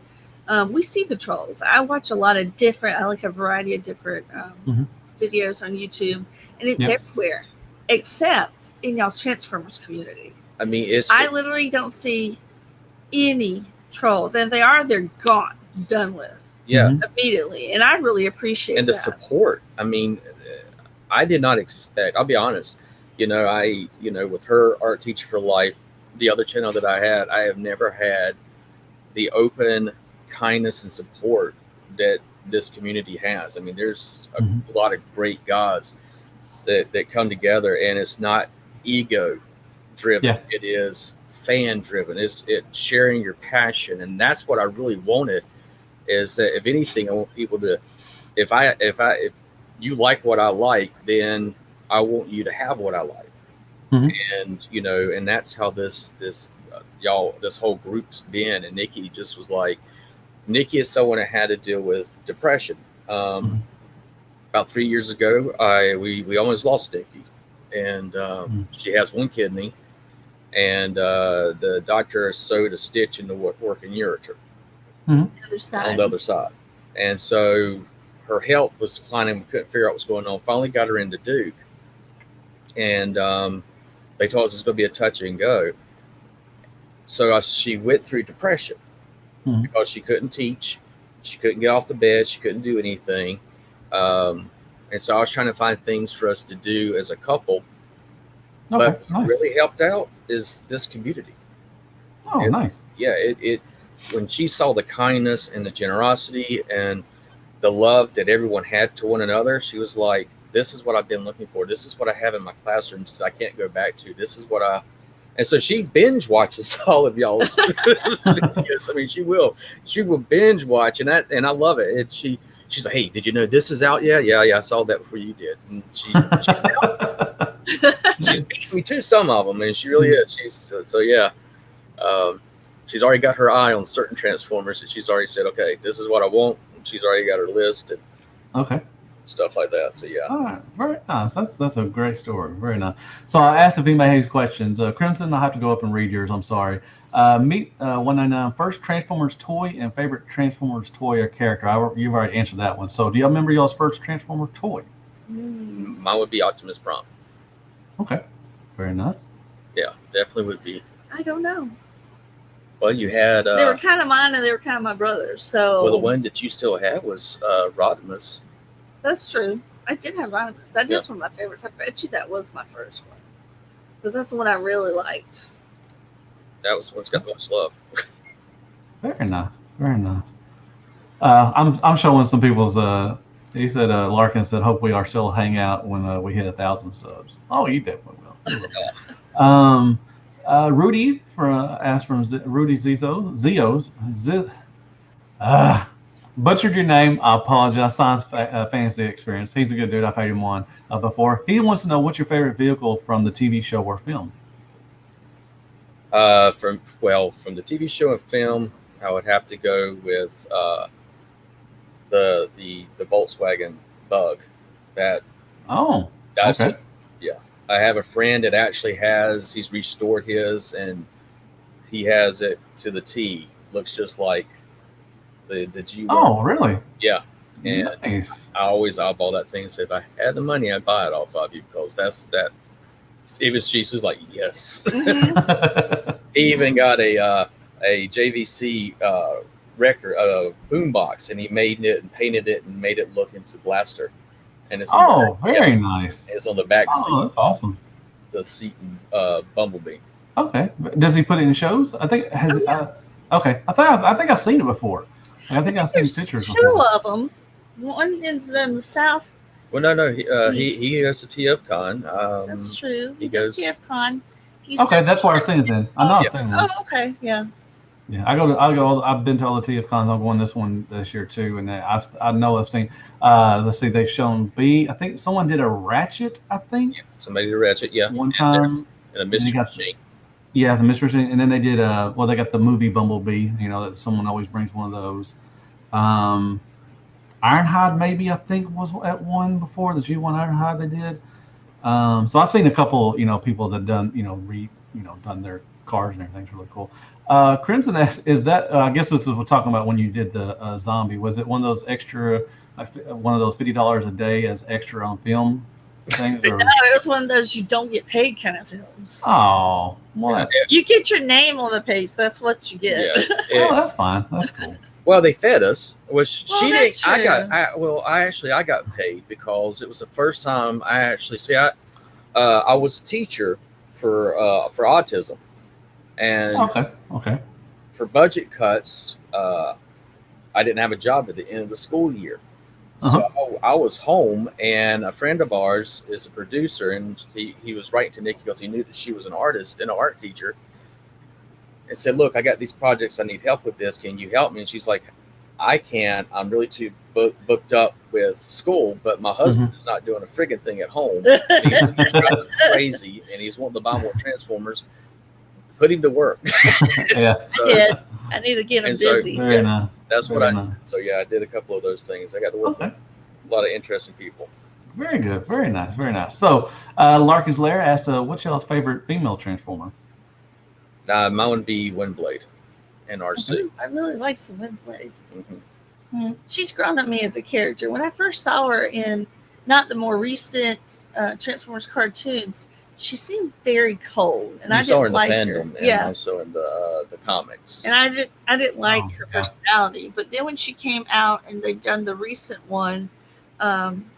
we see the trolls. I watch a lot of different. I like a variety of different Mhm. videos on YouTube, and it's Yep. everywhere except in y'all's Transformers community. I mean, I literally don't see any trolls, and if they are, they're gone, done with yeah. Mhm. immediately. And I really appreciate And the that. support. I mean, I did not expect. I'll be honest. With her art teacher for life, the other channel that I have never had the open kindness and support that this community has. I mean, there's a Mhm. lot of great guys that come together, and it's not ego driven. Yeah. It is fan driven. It's sharing your passion, and that's what I really wanted. Is that, if anything, I want people to, if you like what I like, then I want you to have what I like. Mhm. And and that's how this whole group's been. And Nikki just was like, Nikki is someone that had to deal with depression. Mhm. About 3 years ago, we almost lost Nikki, and Mhm. she has one kidney, and the doctor sewed a stitch in the working ureter Mhm. The other side. on the other side, and so her health was declining. We couldn't figure out what's going on. Finally got her into Duke, and they told us it's going to be a touch and go. So she went through depression Mhm. because she couldn't teach, she couldn't get off the bed, she couldn't do anything. And so I was trying to find things for us to do as a couple. Okay. But what Nice. really helped out is this community. Oh, nice. It when she saw the kindness and the generosity and the love that everyone had to one another, she was like, "This is what I've been looking for. This is what I have in my classrooms that I can't go back to. This is what I." And so she binge watches all of y'all's videos. I mean, she will binge watch, and I love it. She's like, "Hey, did you know this is out yet?" Yeah, I saw that before you did. And she's beating me to some of them, and she really is. She's already got her eye on certain Transformers, and she's already said, "Okay, this is what I want." And she's already got her list and Okay. stuff like that. So yeah. All right. Very nice. That's a great story. Very nice. So I asked if anybody has questions. Crimson, I'll have to go up and read yours. I'm sorry. Meet 199. First Transformers toy and favorite Transformers toy or character. You've already answered that one. So do y'all remember y'all's first Transformer toy? Mine would be Optimus Prime. Okay. Very nice. Yeah, definitely would be. I don't know. Well, you had. They were kind of mine, and they were kind of my brothers. So. Well, the one that you still had was Rodimus. That's true. I did have Rodimus. That is one of my favorites. I bet you that was my first one. Because that's the one I really liked. That was one's got the most love. Very nice. Very nice. I'm showing some people's. He said Larkin said, "Hope we are still hang out when we hit 1,000 subs." Oh, you definitely will. Rudy asked from Rudy butchered your name. I apologize. Science Fantasy Experience. He's a good dude. I've had him on before. He wants to know what's your favorite vehicle from the TV show or film. From the TV show and film, I would have to go with the Volkswagen Bug. That's okay. just, yeah. I have a friend that actually he's restored his, and he has it to the T. Looks just like the G1. Oh, really? Yeah. And nice. I always eyeball that thing and say, if I had the money, I'd buy it off of you, because that's that. Even she's like, yes. Mm-hmm. He even got a JVC record boombox, and he made it and painted it and made it look into Blaster. And it's very nice. It's on the back seat. Oh, that's awesome. The seat Bumblebee. Okay. Does he put it in shows? I think Okay, I think I've seen it before. I think I've seen There's pictures two before. of them. One is in the south. Well, no. He goes to TFCon. That's true. He He does goes. TFCon. He's Okay, done that's where I've seen it then. I know I've oh, seen one. oh, okay, yeah. Yeah, I've been to all the TF cons. I'm going this one this year too, and I know I've seen. Let's see, they've shown B. I think someone did a Ratchet. I think Somebody to Ratchet, yeah. one And there's time. and a And they mystery got machine. yeah, the Mystery, and then they did well, they got the movie Bumblebee. You know that someone always brings one of those. Um, Ironhide maybe I think was at one before the G1 Ironhide they did. So I've seen a couple, people that done, done their cars and everything's really cool. Crimson is that? I guess this is what we're talking about when you did the zombie. Was it one of those extra, one of those $50 a day as extra on film things? Or? No, it was one of those you don't get paid kind of films. Oh, well, that's, You get your name on the page. That's what you get. Yeah. that's fine. That's cool. Well, they fed us. Which Well, she that's didn't. true. I got paid because it was the first time I actually I was a teacher for autism, and Okay. for budget cuts, I didn't have a job at the end of the school year. So I was home, and a friend of ours is a producer, and he was writing to Nikki because he knew that she was an artist and an art teacher, and said, "Look, I got these projects. I need help with this. Can you help me?" And she's like, "I can't. I'm really too booked up with school, but my husband is not doing a friggin' thing at home. He's driving crazy, and he's wanting to buy more Transformers. Put him to work." Yeah. I need to get him so- busy. Very nice. That's what Very I. nice. So yeah, I did a couple of those things. I got to work Okay. with a lot of interesting people. Very good. Very nice. Very nice. So, Larky's Lair asked, what's y'all's favorite female Transformer? Mine would be Windblade and RC. I really like some Windblade. Mm-hmm. She's grown on me as a character. When I first saw her in not the more recent Transformers cartoons, she seemed very cold, and You I saw her didn't in the like fandom her. and also in the comics. And I didn't like her yeah. personality. But then when she came out and they've done the recent one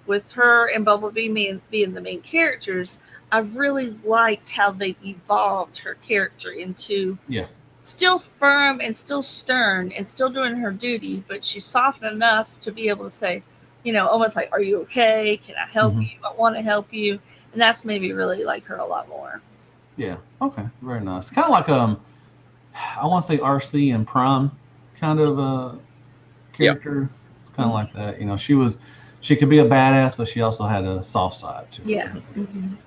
with her and Bumblebee being the main characters, I've really liked how they've evolved her character into still firm and still stern and still doing her duty, but she's softened enough to be able to say, almost like, "Are you okay? Can I help you? I want to help you." And that's made me really like her a lot more. Yeah. Okay. Very nice. Kind of like I want to say RC and Prime kind of character. Kind of like that. She could be a badass, but she also had a soft side too. Yeah.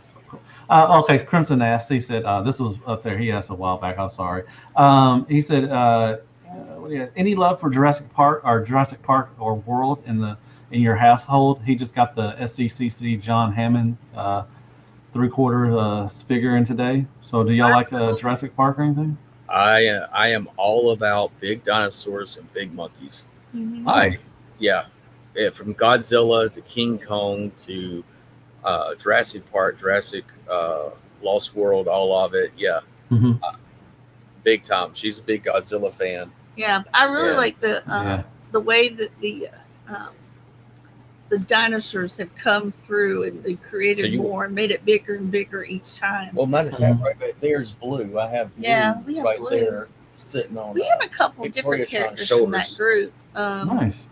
So cool. Okay. Crimson asked. He said this was up there. He asked a while back. I'm sorry. He said, any love for Jurassic Park or World in your household? He just got the SCCC John Hammond 3/4 figure in today. So do y'all like Jurassic Park or anything? I am all about big dinosaurs and big monkeys. Nice. From Godzilla to King Kong to Jurassic Park, Jurassic Lost World, all of it. Yeah, big time. She's a big Godzilla fan. Yeah, I really like the way that the dinosaurs have come through and they created more and made it bigger and bigger each time. Well, matter of fact, right there's Blue. I have Blue we have right Blue. There sitting on. We have a couple different characters from that group. Nice.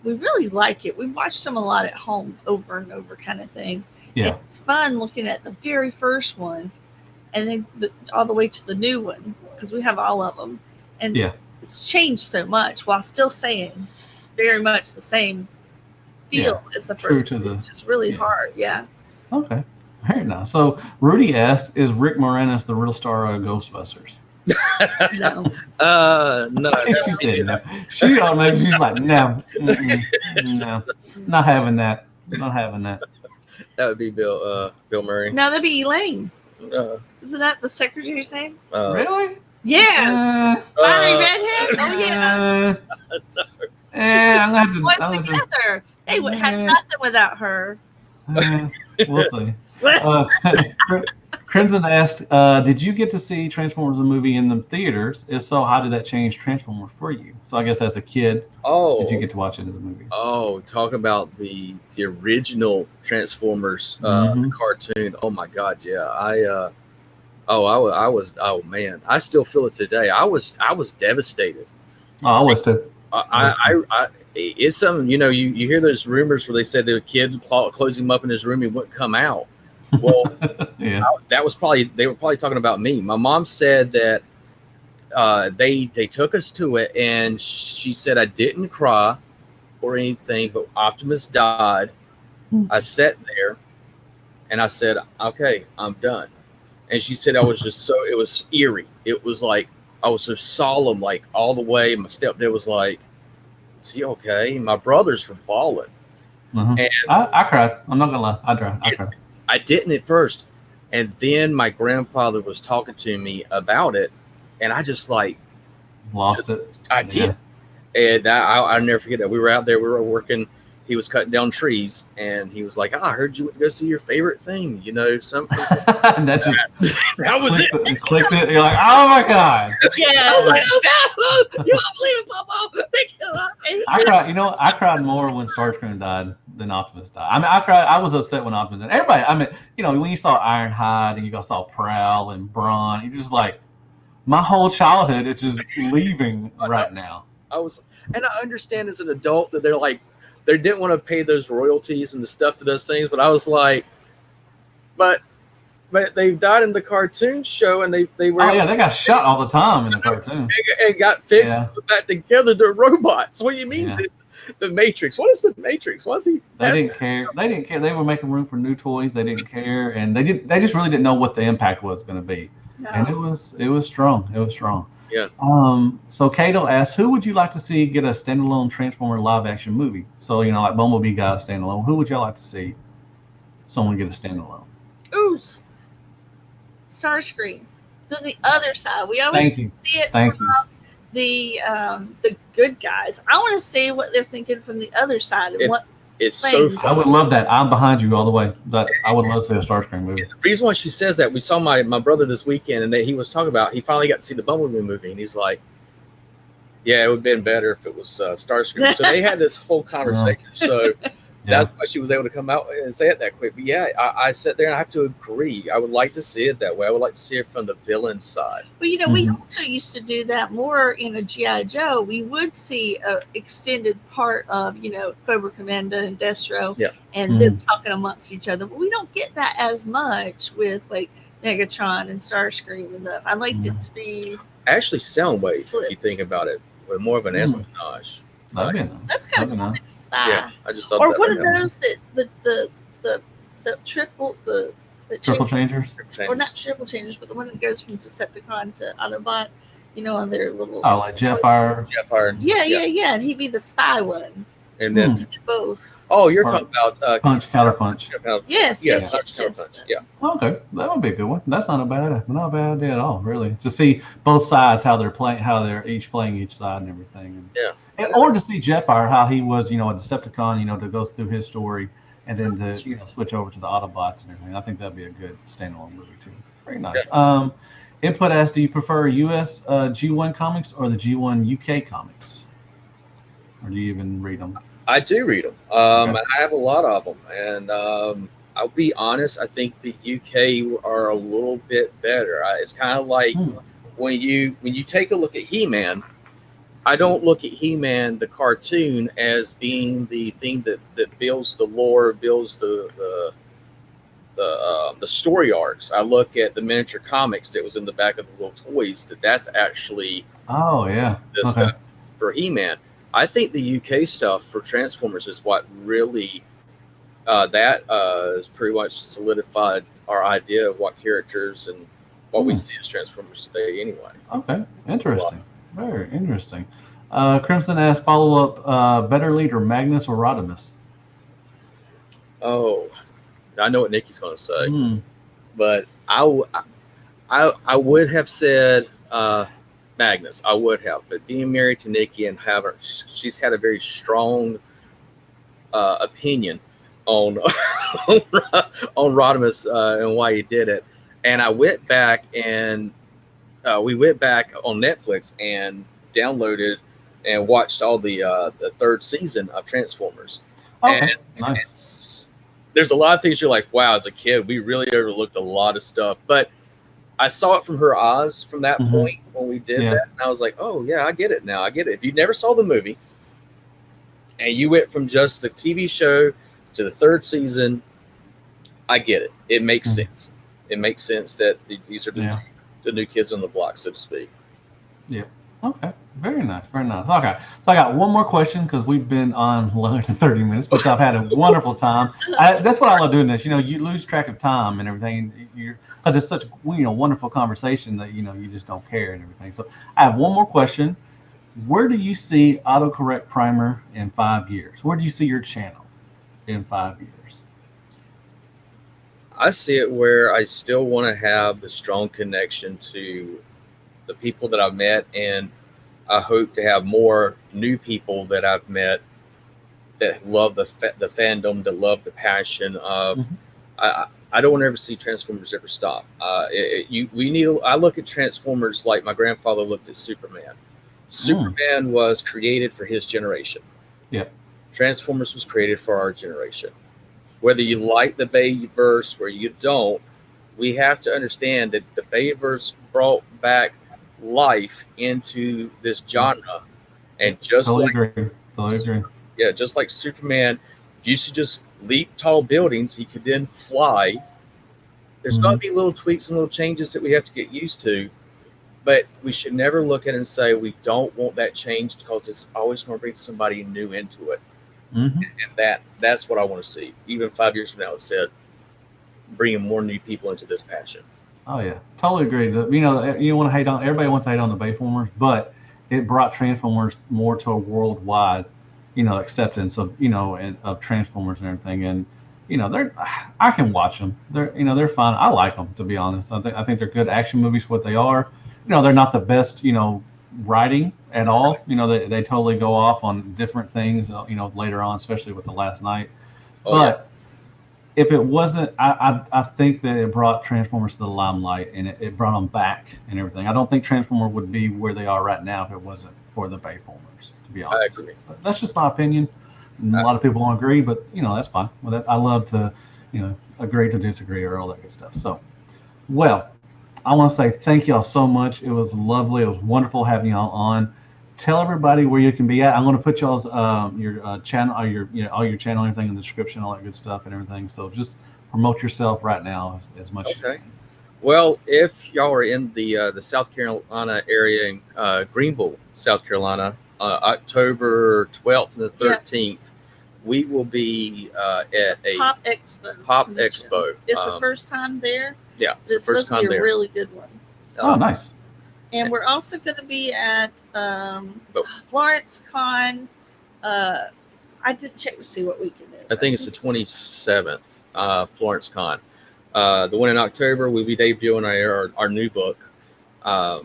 We really like it. We watched them a lot at home, over and over, kind of thing. Yeah. It's fun looking at the very first one, and then all the way to the new one, because we have all of them, and it's changed so much while still saying very much the same feel as the first one. It's just really hard. Yeah. Okay. Very nice. So Rudy asked, "Is Rick Moranis the real star of Ghostbusters?" No. No. She said no. She's like, no, no, not having that. Not having that. That would be Bill Murray. No, that'd be Elaine. Isn't that the secretary's name? Really? Yes. Fiery redhead. Oh yeah. I'm gonna have to. Once together, they would have nothing without her. We'll see. Crimson asked, did you get to see Transformers the movie in the theaters? If so, how did that change Transformers for you? So I guess as a kid, did you get to watch it in the movies? Oh, talk about the original Transformers cartoon. Oh my God, yeah. Oh, I was. Oh man, I still feel it today. I was devastated. Oh, I was too. It's something, you hear those rumors where they said the kid closed him up in his room, he wouldn't come out. Well, Yeah. they were probably talking about me. My mom said that they took us to it, and she said I didn't cry or anything, but Optimus died. I sat there and I said, okay, I'm done. And she said I was just it was eerie. It was like I was so solemn, like all the way. My stepdad was like, is he okay? My brothers were bawling. And I cried. I'm not gonna lie. I cried. I didn't at first. And then my grandfather was talking to me about it, and I just lost it. I did. And I'll never forget that. We were out there, we were working, he was cutting down trees, and he was like, I heard you went to go see your favorite thing, something. That was it. You clicked it. You're like, oh my God. Yeah. I was like, oh God, you don't believe it, Papa. I cried. I cried more when Starscream died than Optimus died. I mean, I cried. I was upset when Optimus died. Everybody. I mean, when you saw Ironhide and you saw Prowl and Brawn, you're just like, my whole childhood is just leaving right now. And I understand as an adult that they didn't want to pay those royalties and the stuff to those things, but I was like, but they died in the cartoon show, and they were. Oh yeah, they got shot all the time in the cartoon. And got fixed and put back together. They're robots. What do you mean? Yeah. The Matrix. What is the Matrix? What's he? They didn't care. They didn't care. They were making room for new toys. They didn't care, and they just really didn't know what the impact was going to be. No. And it was strong. It was strong. Yeah. So Cato asks, who would you like to see get a standalone Transformer live action movie? So like Bumblebee got a standalone. Who would y'all like to see someone get a standalone? Ooh, Starscream. To the other side, we always see it from the good guys. I want to see what they're thinking from the other side and what. It's so fun. I would love that. I'm behind you all the way. That I would love to see a Starscream movie. The reason why she says that, we saw my brother this weekend, and he was talking about, he finally got to see the Bumblebee movie, and he's like, yeah, it would have been better if it was Starscream. So they had this whole conversation. So that's why she was able to come out and say it that quick. But yeah, I sat there and I have to agree. I would like to see it that way. I would like to see it from the villain side. Well, we also used to do that more in a G.I. Joe. We would see an extended part of, Cobra Commander and Destro and them talking amongst each other. But we don't get that as much with like Megatron and Starscream and stuff. I'd like it to be actually Soundwave, if you think about it, with more of an espionage. That's kind of cool. Yeah, I just thought. Or one of those that the triple changers, or not triple changers, but the one that goes from Decepticon to Autobot. On their little. Oh, like Jetfire. Yeah, and he'd be the spy one. And then both. Oh, you're talking about Counter Punch. Yes. Yeah. Okay, that would be a good one. That's not a bad idea at all, really. To see both sides, how they're each playing each side and everything. Or to see Jetfire, how he was, a Decepticon, to go through his story, and then to switch over to the Autobots and everything. I think that'd be a good standalone movie too. Very nice. Input asks, do you prefer US G1 comics or the G1 UK comics? Or do you even read them? I do read them. And I have a lot of them. And I'll be honest, I think the UK are a little bit better. It's kind of like when you take a look at He-Man, I don't look at He-Man, the cartoon, as being the thing that builds the lore, builds the story arcs. I look at the miniature comics that was in the back of the little toys. That's actually stuff for He-Man. I think the UK stuff for Transformers is what really has pretty much solidified our idea of what characters and what we see as Transformers today. Anyway. Okay, interesting. Very interesting. Crimson asks, follow up: better leader, Magnus or Rodimus? Oh. I know what Nikki's going to say, but I would have said Magnus. I would have, but being married to Nikki and she's had a very strong opinion on Rodimus and why he did it. And I went back and we went back on Netflix and downloaded and watched all the third season of Transformers. Okay, nice. There's a lot of things you're like, wow, as a kid, we really overlooked a lot of stuff. But I saw it from her eyes from that Mhm. point when we did Yeah. that, and I was like, oh yeah, I get it now. I get it. If you never saw the movie and you went from just the TV show to the third season, I get it. It makes sense. It makes sense that these are Yeah. the new kids on the block, so to speak. Yeah. Okay. Very nice. Very nice. Okay. So I got one more question because we've been on longer than 30 minutes, but I've had a wonderful time. That's what I love doing this. You lose track of time and everything. You're because it's such wonderful conversation that you just don't care and everything. So I have one more question. Where do you see Autocorrect Primer in 5 years? Where do you see your channel in 5 years? I see it where I still want to have the strong connection to the people that I've met, and I hope to have more new people that I've met that love the fandom, that love the passion of. Mhm. I don't want to ever see Transformers ever stop. We need. I look at Transformers like my grandfather looked at Superman. Superman was created for his generation. Yep. Transformers was created for our generation. Whether you like the Bayverse or you don't, we have to understand that the Bayverse brought back life into this genre, and just Totally like agree. Totally agree. yeah, just like Superman used to just leap tall buildings, he could then fly. There's going to Mhm. be little tweaks and little changes that we have to get used to, but we should never look at it and say we don't want that changed because it's always going to bring somebody new into it, Mhm. and that's what I want to see. Even 5 years from now, it said bringing more new people into this passion. Oh yeah, totally agree. You want to hate on everybody wants to hate on the Bayformers, but it brought Transformers more to a worldwide, acceptance of and of Transformers and everything. And they're I can watch them. They're fun. I like them, to be honest. I think they're good action movies for what they are. They're not the best writing at all. They totally go off on different things. Later on, especially with the Last Night, Oh yeah, but if it wasn't, I think that it brought Transformers to the limelight and it brought them back and everything. I don't think Transformers would be where they are right now if it wasn't for the Bayformers, to be I honest. agree. But that's just my opinion. A I, lot of people don't agree, but that's fine. I love to, agree to disagree or all that good stuff. So, well, I want to say thank y'all so much. It was lovely. It was wonderful having y'all on. Tell everybody where you can be at. I'm going to put y'all's your channel, or your all your channel, everything in the description, all that good stuff and everything. So just promote yourself right now as much as you okay. can. Well, if y'all are in the South Carolina area in Greenville, South Carolina, October 12th and the Yeah. 13th, we will be at a Pop Expo. Pop convention. Expo. It's the first time there. Yeah, it's It's the first supposed to be time a there. really good one. Oh, nice. And we're also going to be at Oh. Florence Con. I didn't check to see what weekend it is. I think it's the 27th, Florence Con. The one in October, we'll be debuting our new book. Oh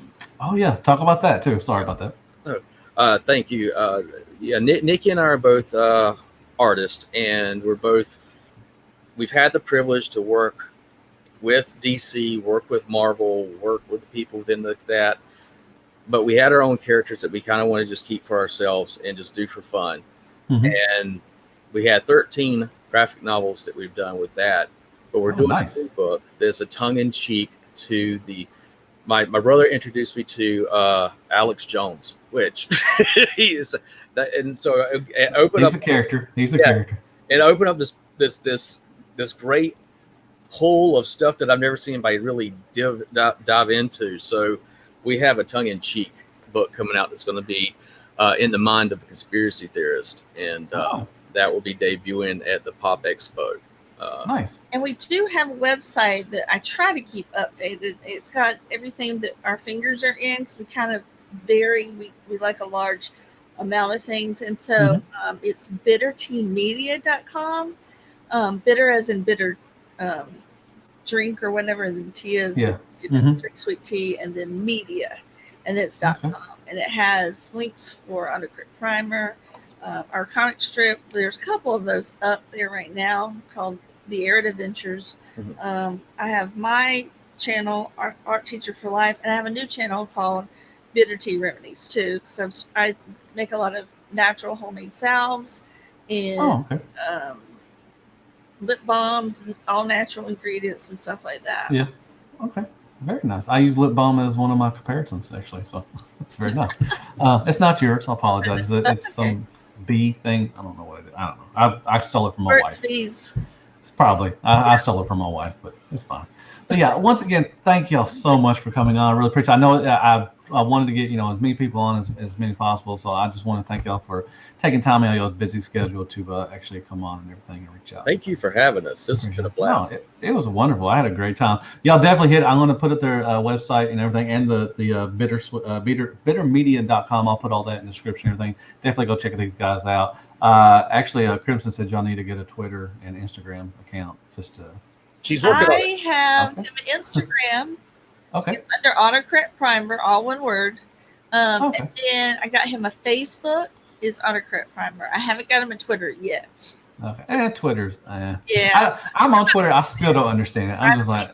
yeah, talk about that too. Sorry about that. Thank you. Yeah, Nikki and I are both artists, and we've had the privilege to work with DC, work with Marvel, work with the people within that. But we had our own characters that we kind of want to just keep for ourselves and just do for fun. Mhm. And we had 13 graphic novels that we've done with that. But we're doing nice. a new book. There's a tongue in cheek to the. My brother introduced me to Alex Jones, which he is that, and so it opened He's up. a character. He's a Yeah. character. It opened up this great pool of stuff that I've never seen anybody really dive into. So we have a tongue in cheek book coming out that's going to be in the mind of a conspiracy theorist, and Oh, that will be debuting at the Pop Expo. nice. And we do have a website that I try to keep updated. It's got everything that our fingers are in because we kind of vary. We like a large amount of things. And so it's bitterteamedia.com. Bitter as in bitter drink or whatever. And then tea is Yeah. drink sweet tea, and then media. And it's .com. And it has links for Autocorrect Primer, our comic strip. There's a couple of those up there right now called The Arid Adventures. I have my channel, Art Teacher for Life, and I have a new channel called Bitter Tea Remedies too, because I make a lot of natural homemade salves and lip balms and all natural ingredients and stuff like that. Yeah. Okay. Very nice. I use lip balm as one of my comparisons, actually, so that's very nice. It's not yours. I apologize. That's It's okay. some bee thing. I don't know what it is. I don't know. I stole it from my Burt's wife. Bees. It's probably. I stole it from my wife, but it's fine. But yeah, once again, thank y'all so much for coming on. I really appreciate it. I know I wanted to get, as many people on as many possible. So I just want to thank y'all for taking time out of y'all's busy schedule to actually come on and everything and reach out. Thank you for having us. This has been a blast. No, it was wonderful. I had a great time. Y'all definitely hit. I'm going to put up their website and everything, and the bittermedia.com. I'll put all that in the description and everything. Definitely go check these guys out. Actually, Crimson said y'all need to get a Twitter and Instagram account just to. She's working on I it. have Okay. an Instagram. Okay. It's under Autocorrect Primer, all one word. Okay. And then I got him a Facebook. Is Autocorrect Primer. I haven't got him a Twitter yet. Okay. And Twitter's. Yeah. I'm on Twitter. I still don't understand it. I'm just like,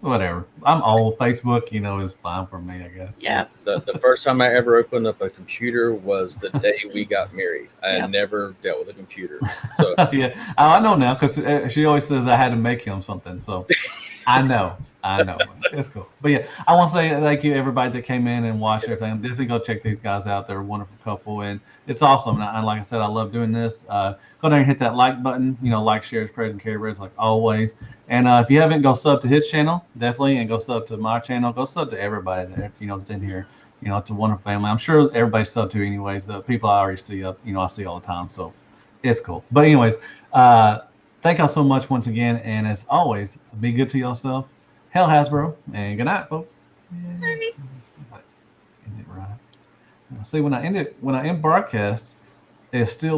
whatever. I'm old. Facebook, is fine for me, I guess. Yeah. The first time I ever opened up a computer was the day we got married. I had Yep. never dealt with a computer. So Yeah, I know now because she always says I had to make him something. So I know. It's cool. But yeah, I want to say thank you everybody that came in and watched everything. Definitely go check these guys out. They're a wonderful couple, and it's awesome. And like I said, I love doing this. Go there and hit that like button. Like, share, spread, and carry like always. And if you haven't, go sub to his channel definitely, and go sub to my channel. Go sub to everybody that's in here. It's a wonderful family. I'm sure everybody's sub to anyways. The people I already see up, I see all the time. So it's cool. But anyways, thank y'all so much once again. And as always, be good to yourself. Hell Hasbro, and good night, folks. Yeah. Bye. Let's see if I end it right. See, when I end broadcast, it's still